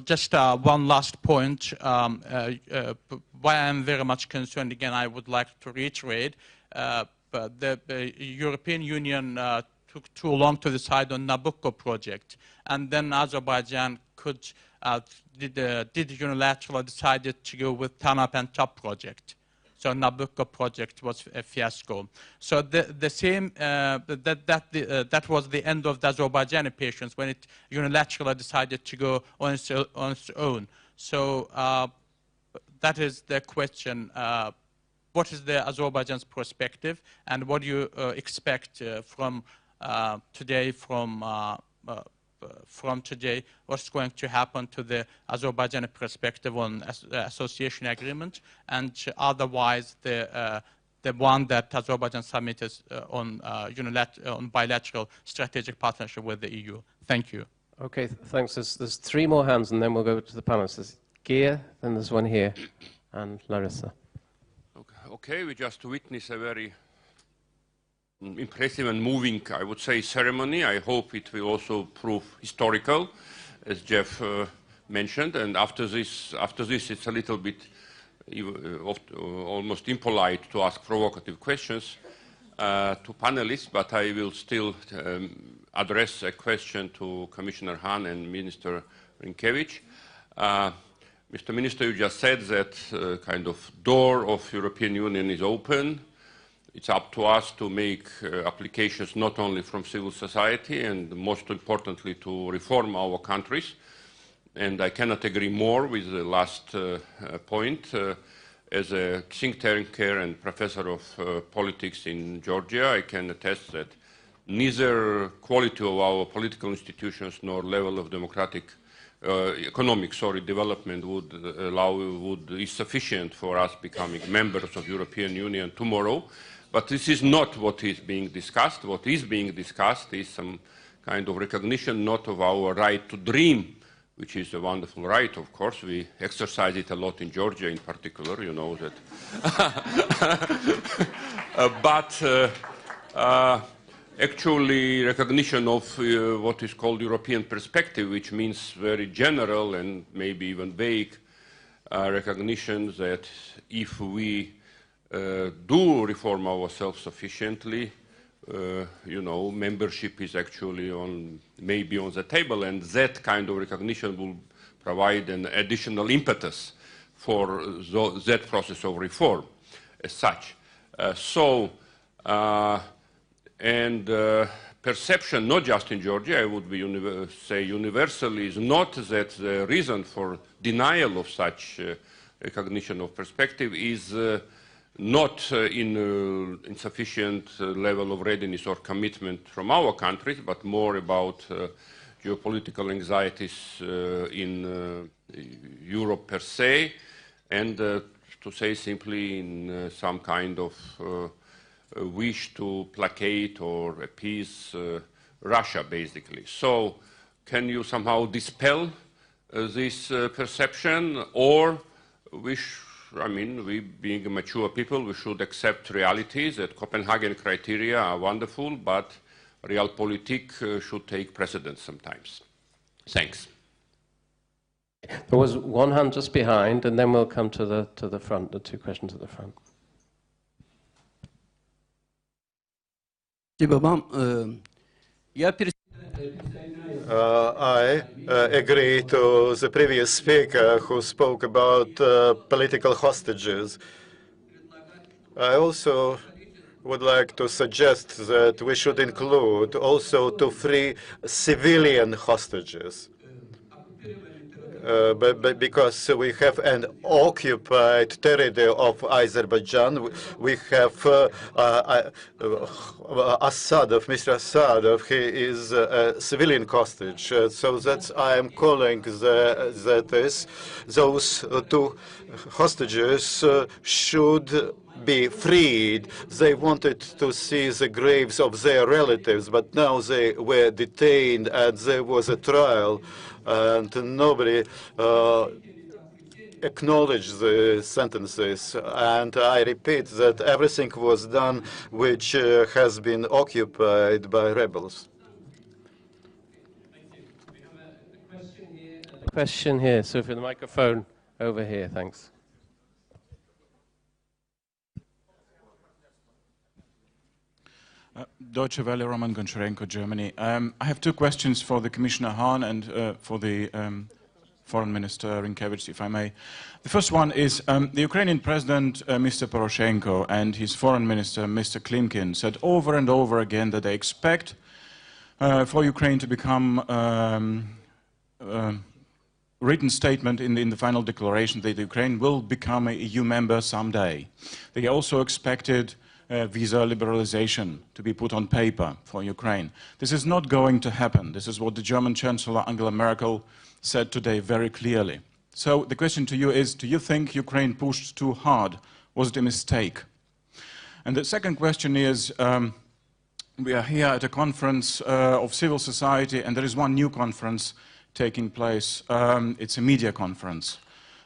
just one last point, why I'm very much concerned, again, I would like to reiterate, the European Union took too long to decide on Nabucco project, and then Azerbaijan did unilaterally decided to go with TANAP and TAP project. So Nabucco project was a fiasco. So that was the end of the Azerbaijani patience when it unilaterally decided to go on its own. So that is the question. What is the Azerbaijan's perspective, and what do you expect from today, from today, what's going to happen to the Azerbaijani perspective on association agreement, and otherwise the one that Azerbaijan submitted on bilateral strategic partnership with the EU. Thank you. Okay, thanks. There's three more hands, and then we'll go to the panelists. Gear, then there's one here, and Larissa. Okay, we just witnessed a very impressive and moving, I would say, ceremony. I hope it will also prove historical, as Jeff mentioned. And after this, it's a little bit almost impolite to ask provocative questions to panelists, but I will still address a question to Commissioner Hahn and Minister Rinkēvičs. Mr. Minister, you just said that kind of door of European Union is open. It's up to us to make applications not only from civil society and most importantly to reform our countries. And I cannot agree more with the last point. As a think tanker and professor of politics in Georgia, I can attest that neither quality of our political institutions nor level of democratic economic development is sufficient for us becoming members of European Union tomorrow. But this is not what is being discussed. What is being discussed is some kind of recognition not of our right to dream, which is a wonderful right, of course. We exercise it a lot in Georgia in particular, you know that. Actually recognition of what is called European perspective, which means very general and maybe even vague recognition that if we do reform ourselves sufficiently, membership is actually maybe on the table, and that kind of recognition will provide an additional impetus for that process of reform as such. Perception, not just in Georgia, I would say universally, is not that the reason for denial of such recognition of perspective is not in insufficient level of readiness or commitment from our countries, but more about geopolitical anxieties in Europe per se, and to say simply in some kind of wish to placate or appease Russia, basically. So can you somehow dispel this perception, or we being mature people, we should accept realities that Copenhagen criteria are wonderful, but realpolitik should take precedence sometimes. Thanks. There was one hand just behind, and then we'll come to the front, the two questions at the front. I agree to the previous speaker who spoke about political hostages. I also would like to suggest that we should include also to free civilian hostages. But because we have an occupied territory of Azerbaijan, we have Mr. Assadov, he is a civilian hostage. So that's I am calling those two hostages should be freed. They wanted to see the graves of their relatives, but now they were detained and there was a trial, and nobody acknowledged the sentences. And I repeat that everything was done which has been occupied by rebels. We have a question here and a question here. So for the microphone over here, thanks. Deutsche Welle, Roman Goncharenko, Germany. I have two questions for the Commissioner Hahn and for the Foreign Minister Rinkēvičs, if I may. The first one is the Ukrainian President, Mr. Poroshenko, and his Foreign Minister, Mr. Klimkin, said over and over again that they expect for Ukraine to become written statement in the final declaration that Ukraine will become an EU member someday. They also expected visa liberalization to be put on paper for Ukraine. This is not going to happen. This is what the German Chancellor Angela Merkel said today very clearly. So the question to you is, do you think Ukraine pushed too hard? Was it a mistake? And the second question is, we are here at a conference of civil society, and there is one new conference taking place. It's a media conference.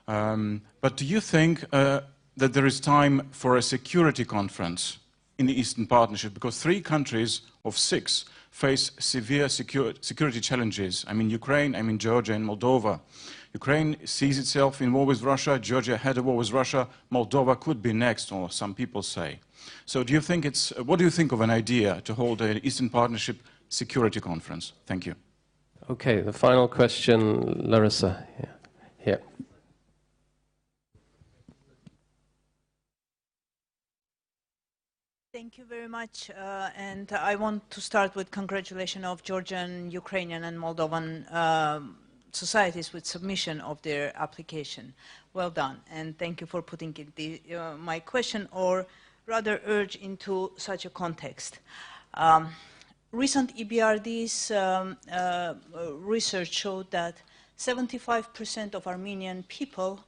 But do you think that there is time for a security conference in the Eastern Partnership? Because 3 countries of 6 face severe security challenges. I mean Ukraine, I mean Georgia and Moldova. Ukraine sees itself in war with Russia, Georgia had a war with Russia, Moldova could be next, or some people say. So do you think what do you think of an idea to hold an Eastern Partnership security conference? Thank you. Okay, the final question, Larissa. Yeah. Here. Thank you very much, and I want to start with congratulations of Georgian, Ukrainian and Moldovan societies with submission of their application. Well done, and thank you for putting it my question, or rather urge, into such a context. Recent EBRD's research showed that 75% of Armenian people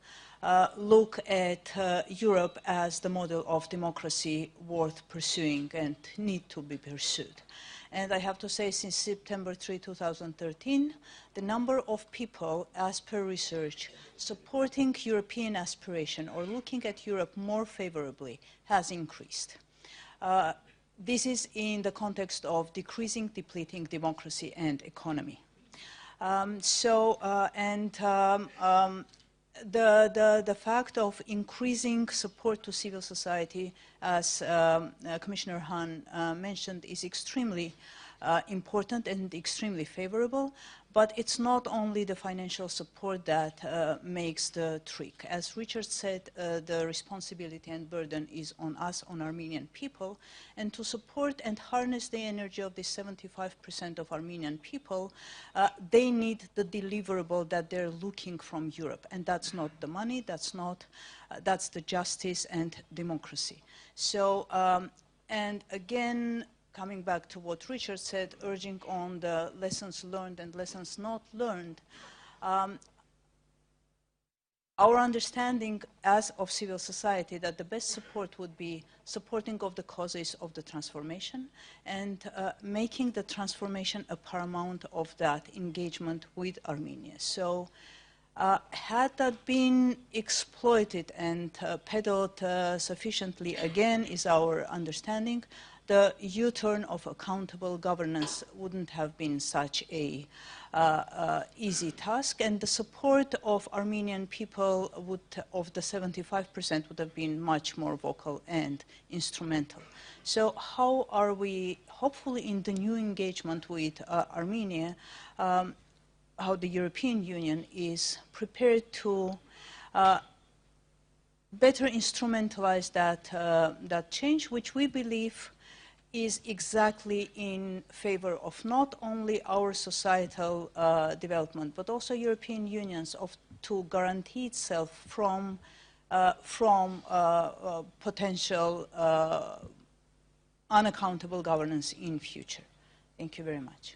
look at Europe as the model of democracy worth pursuing and need to be pursued. And I have to say, since September 3, 2013, the number of people, as per research, supporting European aspiration or looking at Europe more favorably has increased. This is in the context of decreasing, depleting democracy and economy. The fact of increasing support to civil society, as Commissioner Hahn mentioned, is extremely important and extremely favorable. But it's not only the financial support that makes the trick. As Richard said, the responsibility and burden is on us, on Armenian people. And to support and harness the energy of the 75% of Armenian people, they need the deliverable that they're looking from Europe. And that's not the money, that's the justice and democracy. So, and again, coming back to what Richard said, urging on the lessons learned and lessons not learned, our understanding as of civil society that the best support would be supporting of the causes of the transformation and making the transformation a paramount of that engagement with Armenia. So had that been exploited and peddled sufficiently, again, is our understanding, the U-turn of accountable governance wouldn't have been such a easy task, and the support of Armenian people of the 75% would have been much more vocal and instrumental. So how are we, hopefully in the new engagement with Armenia, how the European Union is prepared to better instrumentalize that change, which we believe is exactly in favor of not only our societal development, but also European Union's to guarantee itself from potential unaccountable governance in future. Thank you very much.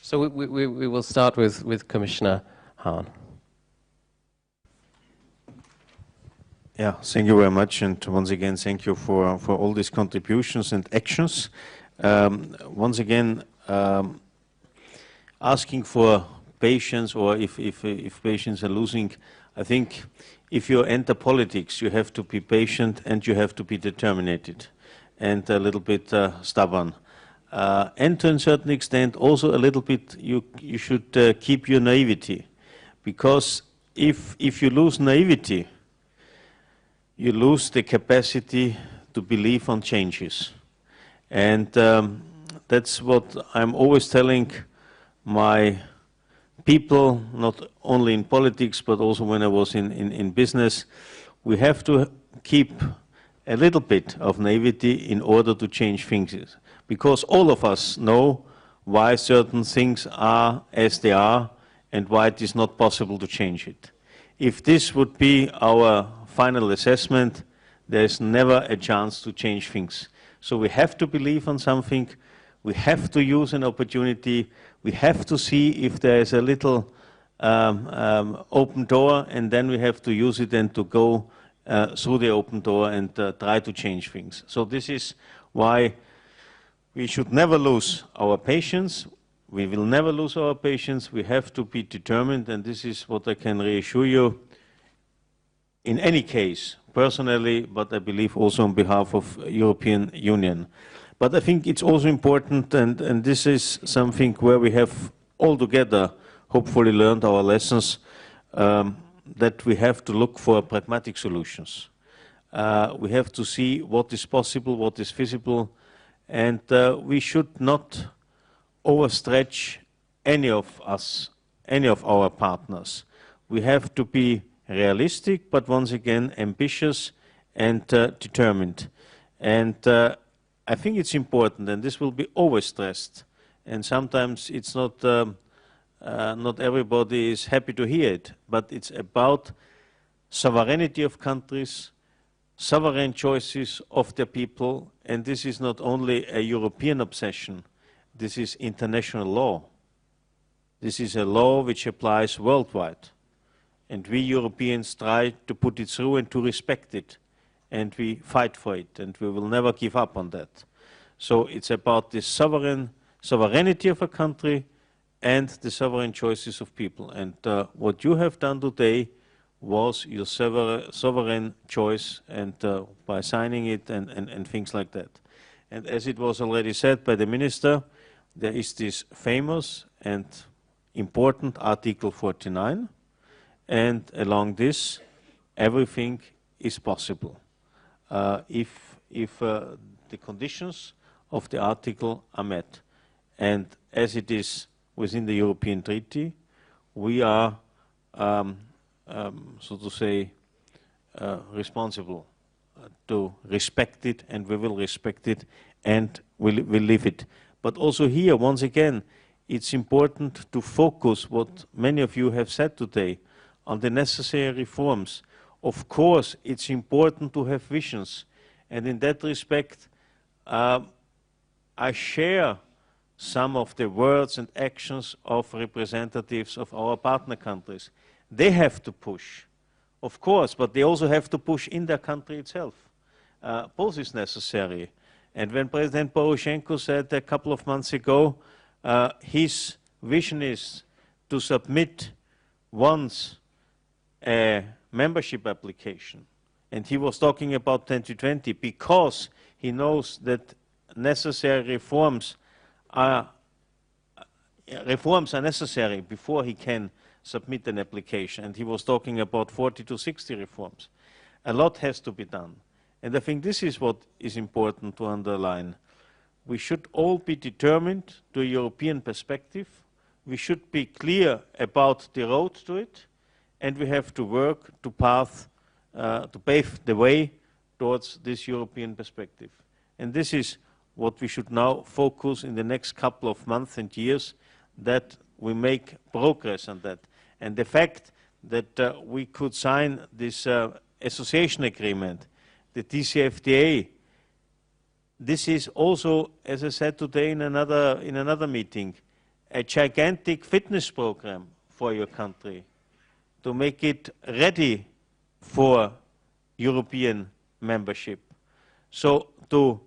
So we will start with Commissioner Hahn. Yeah, thank you very much, and once again, thank you for all these contributions and actions. Once again, asking for patience, or if patients are losing, I think if you enter politics, you have to be patient and you have to be determined and a little bit stubborn. And to a certain extent, also a little bit, you should keep your naivety, because if you lose naivety, you lose the capacity to believe on changes. And that's what I'm always telling my people, not only in politics, but also when I was in business. We have to keep a little bit of naivety in order to change things. Because all of us know why certain things are as they are and why it is not possible to change it. If this would be our final assessment, there's never a chance to change things. So we have to believe on something, we have to use an opportunity, we have to see if there is a little open door, and then we have to use it and to go through the open door and try to change things. So this is why we should never lose our patience. we will never lose our patience. We have to be determined, and this is what I can reassure you in any case, personally, but I believe also on behalf of European Union. But I think it's also important, and this is something where we have all together hopefully learned our lessons, that we have to look for pragmatic solutions. We have to see what is possible, what is feasible, and we should not overstretch any of us, any of our partners. We have to be realistic, but once again ambitious and determined. And I think it's important, and this will be always stressed, and sometimes it's not, not everybody is happy to hear it, but it's about sovereignty of countries, sovereign choices of their people, and this is not only a European obsession, this is international law. This is a law which applies worldwide. And we Europeans try to put it through and to respect it. And we fight for it, and we will never give up on that. So it's about the sovereignty of a country and the sovereign choices of people. And what you have done today was your sovereign choice, and by signing it and things like that. And as it was already said by the Minister, there is this famous and important Article 49, and along this, everything is possible if the conditions of the article are met. And as it is within the European Treaty, we are, so to say, responsible to respect it, and we will respect it, and we'll live it. But also here, once again, it's important to focus what many of you have said today on the necessary reforms. Of course, it's important to have visions, and in that respect, I share some of the words and actions of representatives of our partner countries. They have to push, of course, but they also have to push in their country itself. Both is necessary. And when President Poroshenko said a couple of months ago, his vision is to submit once a membership application, and he was talking about 2020 because he knows that necessary reforms are necessary before he can submit an application, and he was talking about 40 to 60 reforms. A lot has to be done. And I think this is what is important to underline. We should all be determined to a European perspective. We should be clear about the road to it, and we have to work to pave the way towards this European perspective. And this is what we should now focus in the next couple of months and years, that we make progress on that. And the fact that we could sign this association agreement, the DCFTA, this is also, as I said today in another meeting, a gigantic fitness program for your country to make it ready for European membership. So to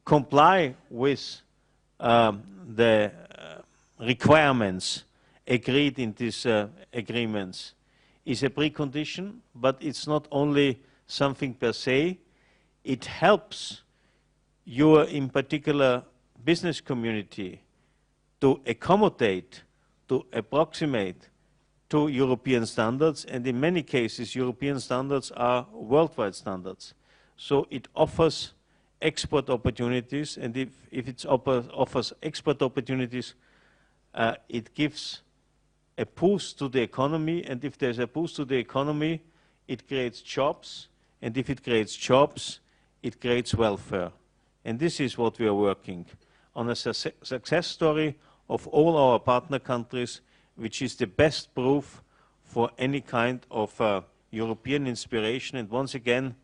comply with the requirements agreed in these agreements is a precondition, but it's not only something per se. It helps your, in particular, business community to accommodate, to approximate to European standards, and in many cases European standards are worldwide standards. So it offers export opportunities, and if it offers export opportunities, it gives a boost to the economy, and if there's a boost to the economy, it creates jobs, and if it creates jobs, it creates welfare. And this is what we are working on, a success story of all our partner countries, which is the best proof for any kind of European inspiration. And once again,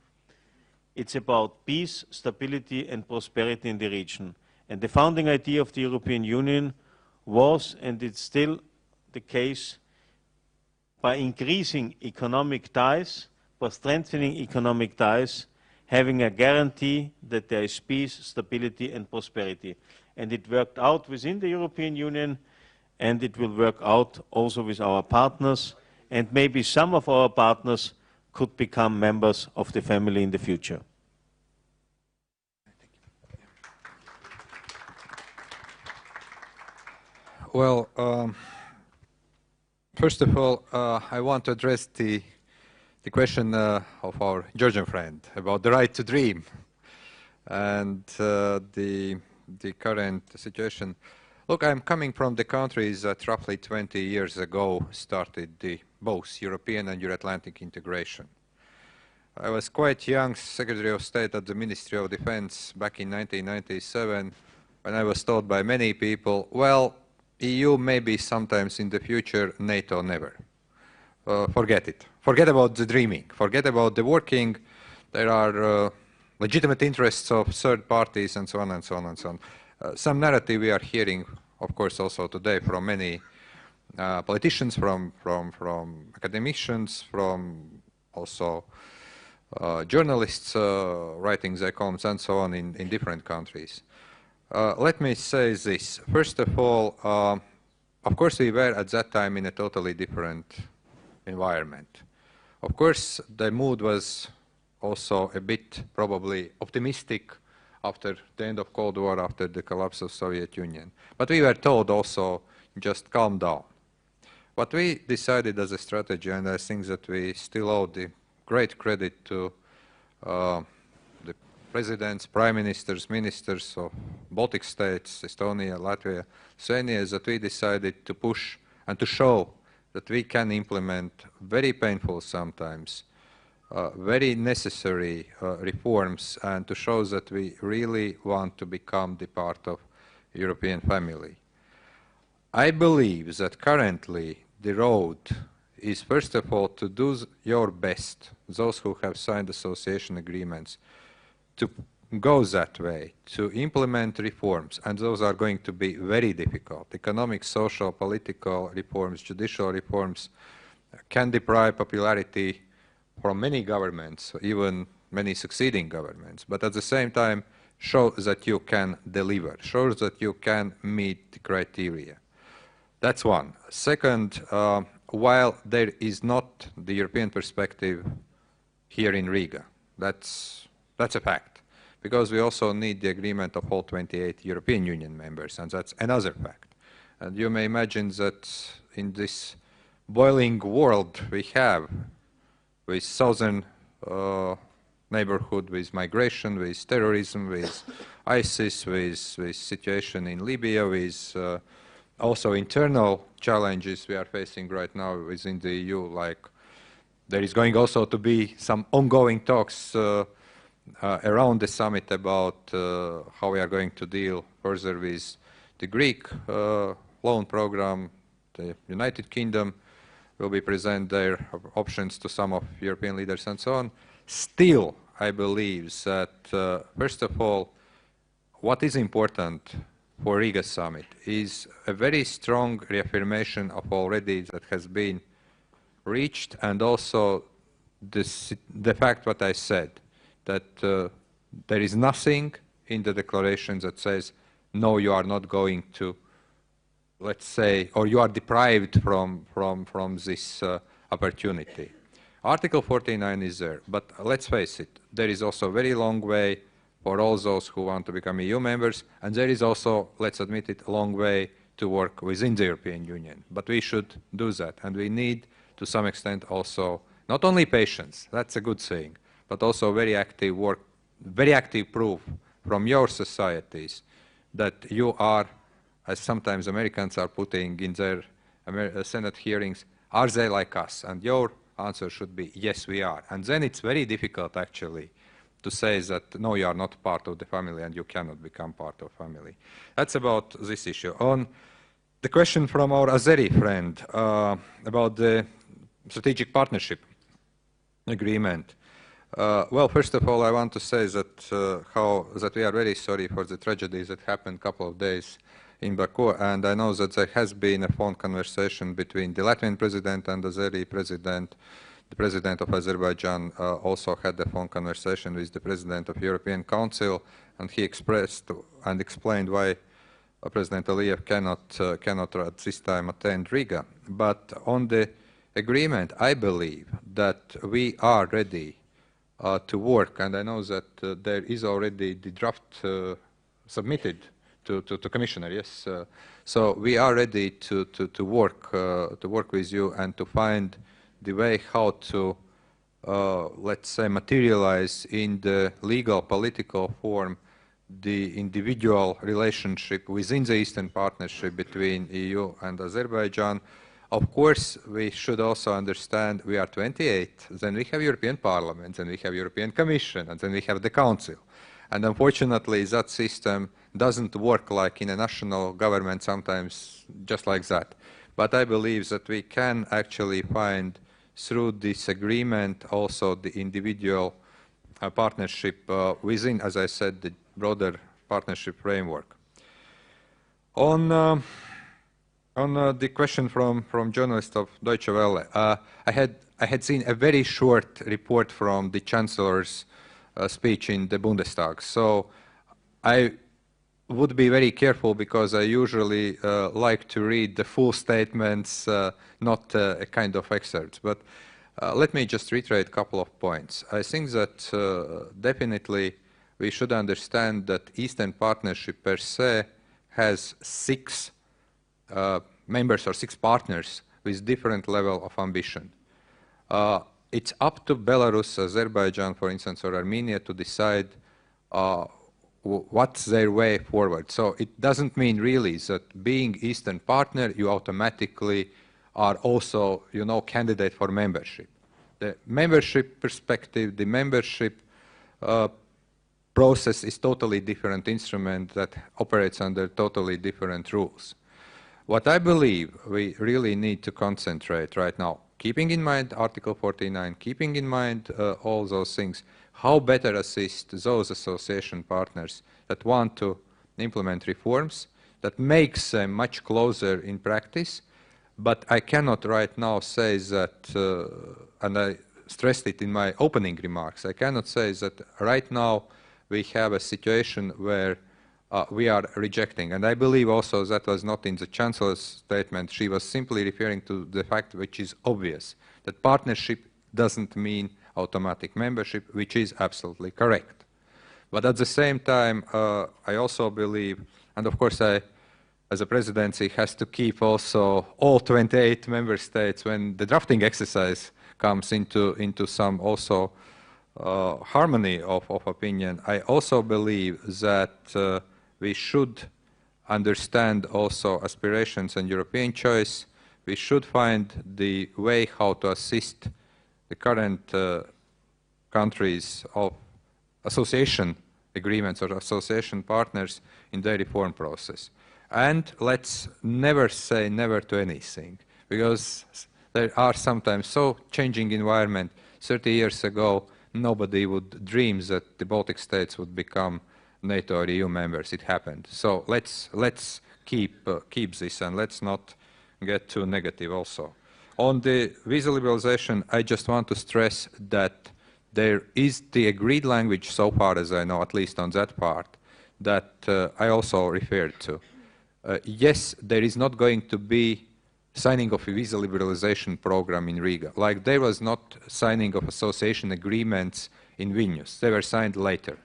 it's about peace, stability, and prosperity in the region. And the founding idea of the European Union was, and it's still the case, by increasing economic ties, by strengthening economic ties, having a guarantee that there is peace, stability, and prosperity. And it worked out within the European Union. and it will work out also with our partners, and maybe some of our partners could become members of the family in the future. Well, first of all, I want to address the question of our Georgian friend about the right to dream and the current situation. Look, I'm coming from the countries that roughly 20 years ago started both European and Euro-Atlantic integration. I was quite young Secretary of State at the Ministry of Defense back in 1997 when I was told by many people, well, EU maybe sometimes in the future, NATO never. Forget it. Forget about the dreaming. Forget about the working. There are legitimate interests of third parties and so on and so on and so on. Some narrative we are hearing, of course, also today from many politicians, from academicians, from also journalists writing their columns and so on in different countries. Let me say this. First of all, of course we were at that time in a totally different environment. Of course the mood was also a bit probably optimistic after the end of Cold War, after the collapse of Soviet Union. But we were told also just calm down. What we decided as a strategy, and I think that we still owe the great credit to the presidents, prime ministers, ministers of Baltic states, Estonia, Latvia, Lithuania, is that we decided to push and to show that we can implement very painful sometimes, very necessary reforms, and to show that we really want to become the part of European family. I believe that currently the road is first of all to do your best, those who have signed association agreements, to go that way, to implement reforms, and those are going to be very difficult. Economic, social, political reforms, judicial reforms can deprive popularity from many governments, even many succeeding governments, but at the same time show that you can deliver, show that you can meet the criteria. That's one. Second, while there is not the European perspective here in Riga, that's a fact, because we also need the agreement of all 28 European Union members, and that's another fact. And you may imagine that in this boiling world we have, with southern neighborhood, with migration, with terrorism, with ISIS, with situation in Libya, with also internal challenges we are facing right now within the EU, like there is going also to be some ongoing talks around the summit about how we are going to deal further with the Greek loan program. The United Kingdom will be present their options to some of European leaders and so on. Still, I believe that, first of all, what is important for Riga summit is a very strong reaffirmation of already that has been reached, and also the fact what I said, that there is nothing in the declaration that says, no, you are not going to, let's say, or you are deprived from this opportunity. Article 49 is there, but let's face it, there is also a very long way for all those who want to become EU members, and there is also, let's admit it, a long way to work within the European Union. But we should do that, and we need, to some extent, also not only patience, that's a good thing, but also very active work, very active proof from your societies that you are, as sometimes Americans are putting in their Senate hearings, are they like us? And your answer should be, yes, we are. And then it's very difficult, actually, to say that, no, you are not part of the family and you cannot become part of family. That's about this issue. On the question from our Azeri friend about the strategic partnership agreement, well, first of all, I want to say that we are very sorry for the tragedies that happened a couple of days in Baku, and I know that there has been a phone conversation between the Latvian president and the Azeri president. The president of Azerbaijan also had a phone conversation with the president of European Council, and he expressed and explained why President Aliyev cannot at this time attend Riga. But on the agreement, I believe that we are ready to work, and I know that there is already the draft submitted to Commissioner. Yes, so we are ready to work with you and to find the way how to let's say materialize in the legal political form the individual relationship within the Eastern Partnership between EU and Azerbaijan. Of course, we should also understand we are 28, then we have European Parliament, then we have European Commission, and then we have the Council. And unfortunately, that system doesn't work like in a national government sometimes just like that. But I believe that we can actually find through this agreement also the individual partnership within, as I said, the broader partnership framework. On the question from journalist of Deutsche Welle, I had seen a very short report from the Chancellor's speech in the Bundestag. So I would be very careful because I usually like to read the full statements, not a kind of excerpt. But let me just reiterate a couple of points. I think that definitely we should understand that Eastern Partnership per se has 6 members or 6 partners with different level of ambition. It's up to Belarus, Azerbaijan, for instance, or Armenia to decide what's their way forward. So it doesn't mean really that being Eastern partner, you automatically are also, you know, candidate for membership. The membership perspective, the membership process is totally different instrument that operates under totally different rules. What I believe we really need to concentrate right now, keeping in mind Article 49, keeping in mind all those things, how better assist those association partners that want to implement reforms, that makes them much closer in practice. But I cannot right now say that, and I stressed it in my opening remarks, I cannot say that right now we have a situation where we are rejecting. And I believe also that was not in the Chancellor's statement. She was simply referring to the fact which is obvious, that partnership doesn't mean automatic membership, which is absolutely correct. But at the same time, I also believe, and of course I, as a presidency, has to keep also all 28 member states when the drafting exercise comes into some also harmony of opinion. I also believe that we should understand also aspirations and European choice. We should find the way how to assist the current countries of association agreements or association partners in their reform process. And let's never say never to anything, because there are sometimes so changing environment. 30 years ago, nobody would dream that the Baltic states would become NATO or EU members. It happened. So let's keep this, and let's not get too negative also. On the visa liberalization, I just want to stress that there is the agreed language so far as I know, at least on that part, that I also referred to. Yes, there is not going to be signing of a visa liberalization program in Riga, like there was not signing of association agreements in Vilnius. They were signed later.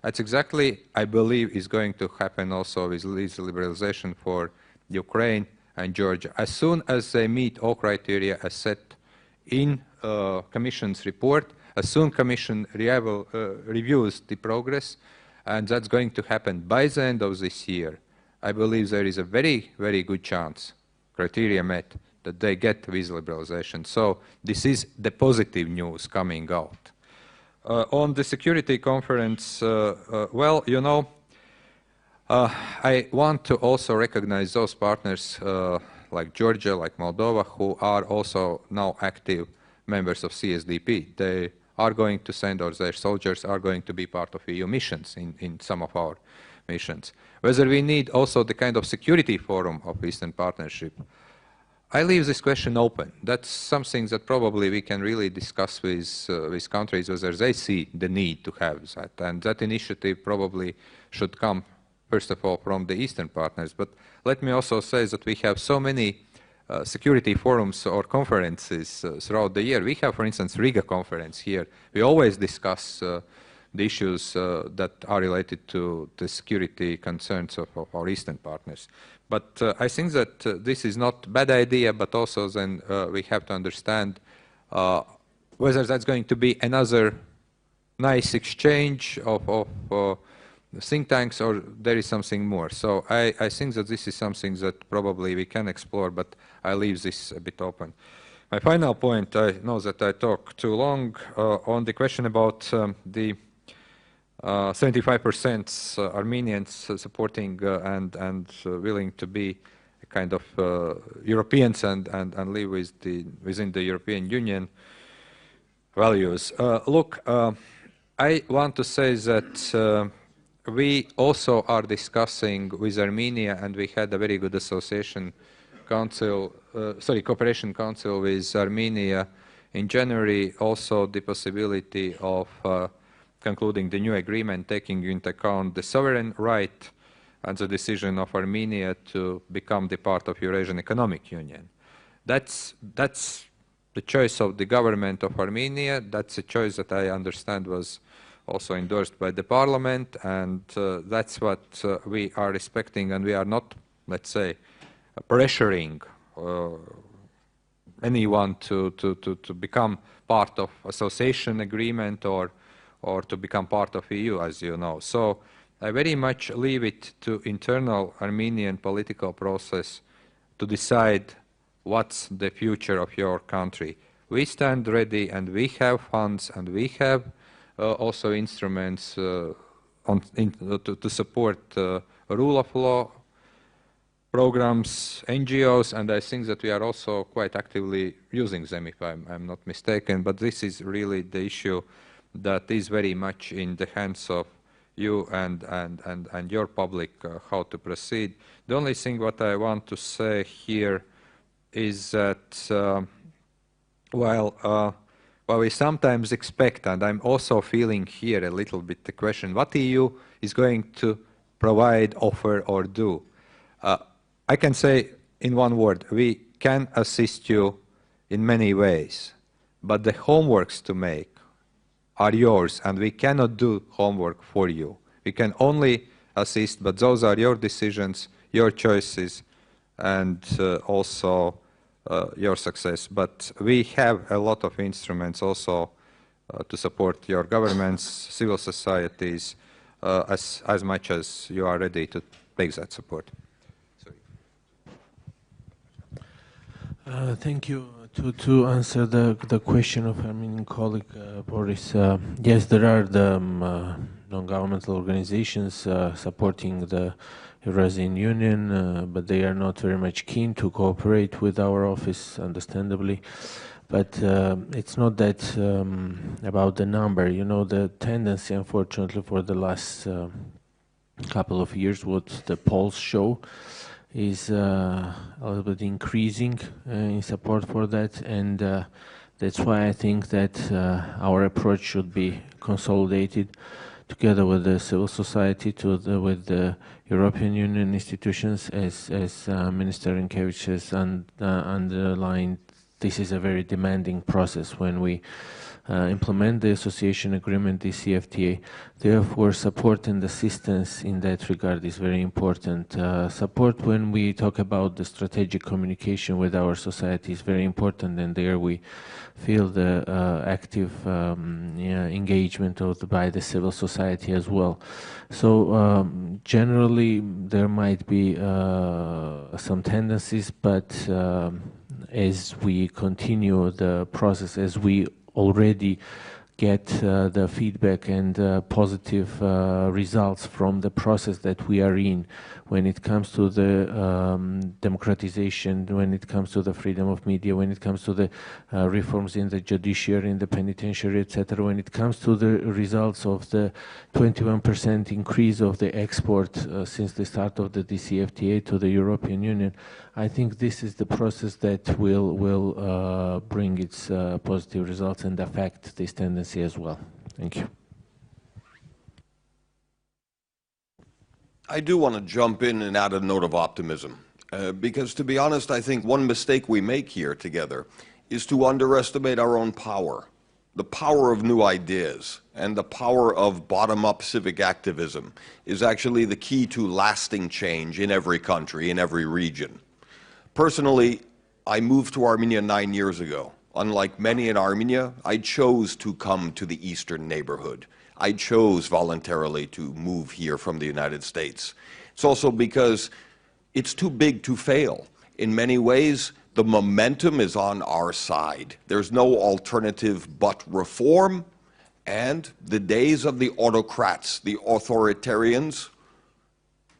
That's exactly, I believe, is going to happen also with visa liberalization for Ukraine and Georgia. As soon as they meet all criteria as set in Commission's report, as soon Commission reviews the progress, and that's going to happen by the end of this year, I believe there is a very, very good chance, criteria met, that they get visa liberalization. So this is the positive news coming out. On the security conference, well, you know, I want to also recognize those partners like Georgia, like Moldova, who are also now active members of CSDP. They are going to send, or their soldiers are going to be part of EU missions in some of our missions. Whether we need also the kind of security forum of Eastern Partnership, I leave this question open. That's something that probably we can really discuss with countries whether they see the need to have that. And that initiative probably should come first of all, from the Eastern partners. But let me also say that we have so many security forums or conferences throughout the year. We have, for instance, Riga conference here. We always discuss the issues that are related to the security concerns of our Eastern partners. But I think that this is not a bad idea, but also then we have to understand whether that's going to be another nice exchange of think tanks or there is something more. So I think that this is something that probably we can explore, but I leave this a bit open. My final point, I know that I talk too long, on the question about the 75% Armenians supporting and willing to be a kind of Europeans and live within the European Union values. Look, I want to say that we also are discussing with Armenia, and we had a very good association council, cooperation council with Armenia in January, also the possibility of concluding the new agreement, taking into account the sovereign right and the decision of Armenia to become the part of Eurasian Economic Union. That's the choice of the government of Armenia. That's a choice that I understand was also endorsed by the parliament, and that's what we are respecting, and we are not, let's say, pressuring anyone to become part of association agreement or to become part of EU, as you know. So I very much leave it to internal Armenian political process to decide what's the future of your country. We stand ready, and we have funds, and we have also instruments to support rule of law programs, NGOs, and I think that we are also quite actively using them, if I'm not mistaken. But this is really the issue that is very much in the hands of you and your public, how to proceed. The only thing what I want to say here is that while we sometimes expect, and I'm also feeling here a little bit the question, what EU is going to provide, offer, or do? I can say in one word, we can assist you in many ways, but the homeworks to make are yours, and we cannot do homework for you. We can only assist, but those are your decisions, your choices, and also your success. But we have a lot of instruments also to support your governments, civil societies, as much as you are ready to take that support. Thank you. To answer the question of Armenian colleague Boris, yes, there are the non-governmental organizations supporting the Eurasian Union, but they are not very much keen to cooperate with our office, understandably. But it's not that about the number. You know, the tendency, unfortunately, for the last couple of years, what the polls show, is a little bit increasing in support for that, and that's why I think that our approach should be consolidated together with the civil society, with the European Union institutions, as Minister Rinkēvičs has underlined. This is a very demanding process when we implement the association agreement, the CFTA. Therefore, support and assistance in that regard is very important. Support when we talk about the strategic communication with our society is very important, and there we feel the active engagement by the civil society as well. So generally there might be some tendencies, but as we continue the process, as we already get the feedback and positive results from the process that we are in when it comes to the democratization, when it comes to the freedom of media, when it comes to the reforms in the judiciary, in the penitentiary, etc., when it comes to the results of the 21% increase of the export since the start of the DCFTA to the European Union, I think this is the process that will bring its positive results and affect this tendency as well. Thank you. I do want to jump in and add a note of optimism. Because to be honest, I think one mistake we make here together is to underestimate our own power. The power of new ideas and the power of bottom-up civic activism is actually the key to lasting change in every country, in every region. Personally, I moved to Armenia 9 years ago. Unlike many in Armenia, I chose to come to the Eastern Neighborhood. I chose voluntarily to move here from the United States. It's also because it's too big to fail. In many ways, the momentum is on our side. There's no alternative but reform, and the days of the autocrats, the authoritarians,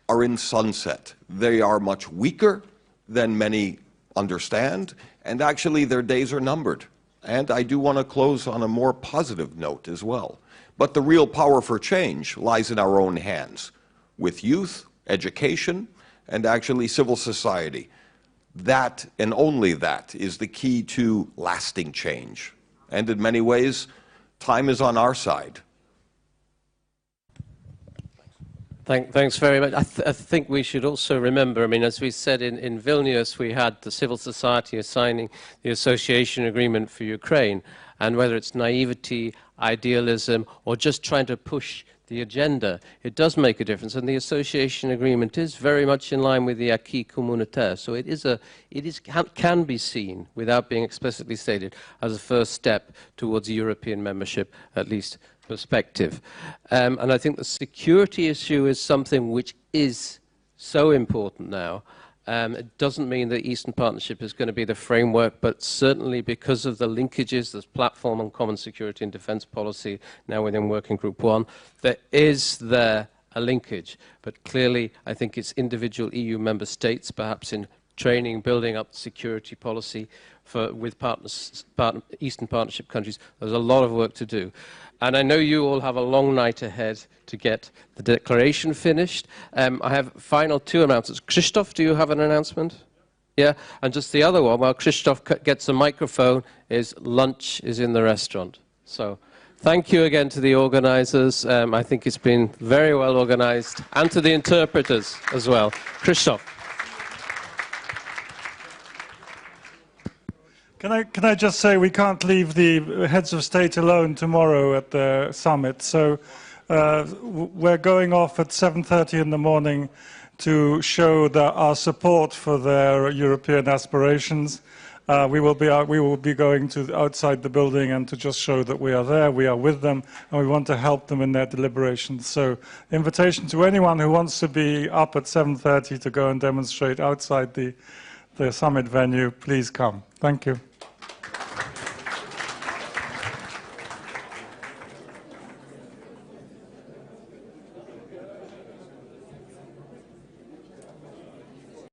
are in sunset. They are much weaker than many understand, and actually their days are numbered. And I do want to close on a more positive note as well. But the real power for change lies in our own hands, with youth, education, and actually civil society. That, and only that, is the key to lasting change. And in many ways, time is on our side. Thanks very much. I think we should also remember, I mean, as we said in Vilnius, we had the civil society signing the association agreement for Ukraine. And whether it's naivety, idealism, or just trying to push the agenda, it does make a difference. And the association agreement is very much in line with the acquis communautaire. So can be seen, without being explicitly stated, as a first step towards European membership, at least perspective. And I think the security issue is something which is so important now. It doesn't mean that Eastern Partnership is going to be the framework, but certainly because of the linkages, this platform on common security and defense policy now within Working Group 1, there is a linkage. But clearly, I think it's individual EU member states, perhaps in training, building up security policy with Eastern Partnership countries. There's a lot of work to do. And I know you all have a long night ahead to get the declaration finished. I have final two announcements. Krzysztof, do you have an announcement? Yeah, and just the other one, while Krzysztof gets a microphone, is lunch is in the restaurant. So thank you again to the organizers. I think it's been very well organized, and to the interpreters as well. Krzysztof. Can I just say we can't leave the heads of state alone tomorrow at the summit. So we're going off at 7:30 in the morning to show our support for their European aspirations. We will be going to outside the building and to just show that we are there, we are with them, and we want to help them in their deliberations. So invitation to anyone who wants to be up at 7:30 to go and demonstrate outside the summit venue, please come. Thank you.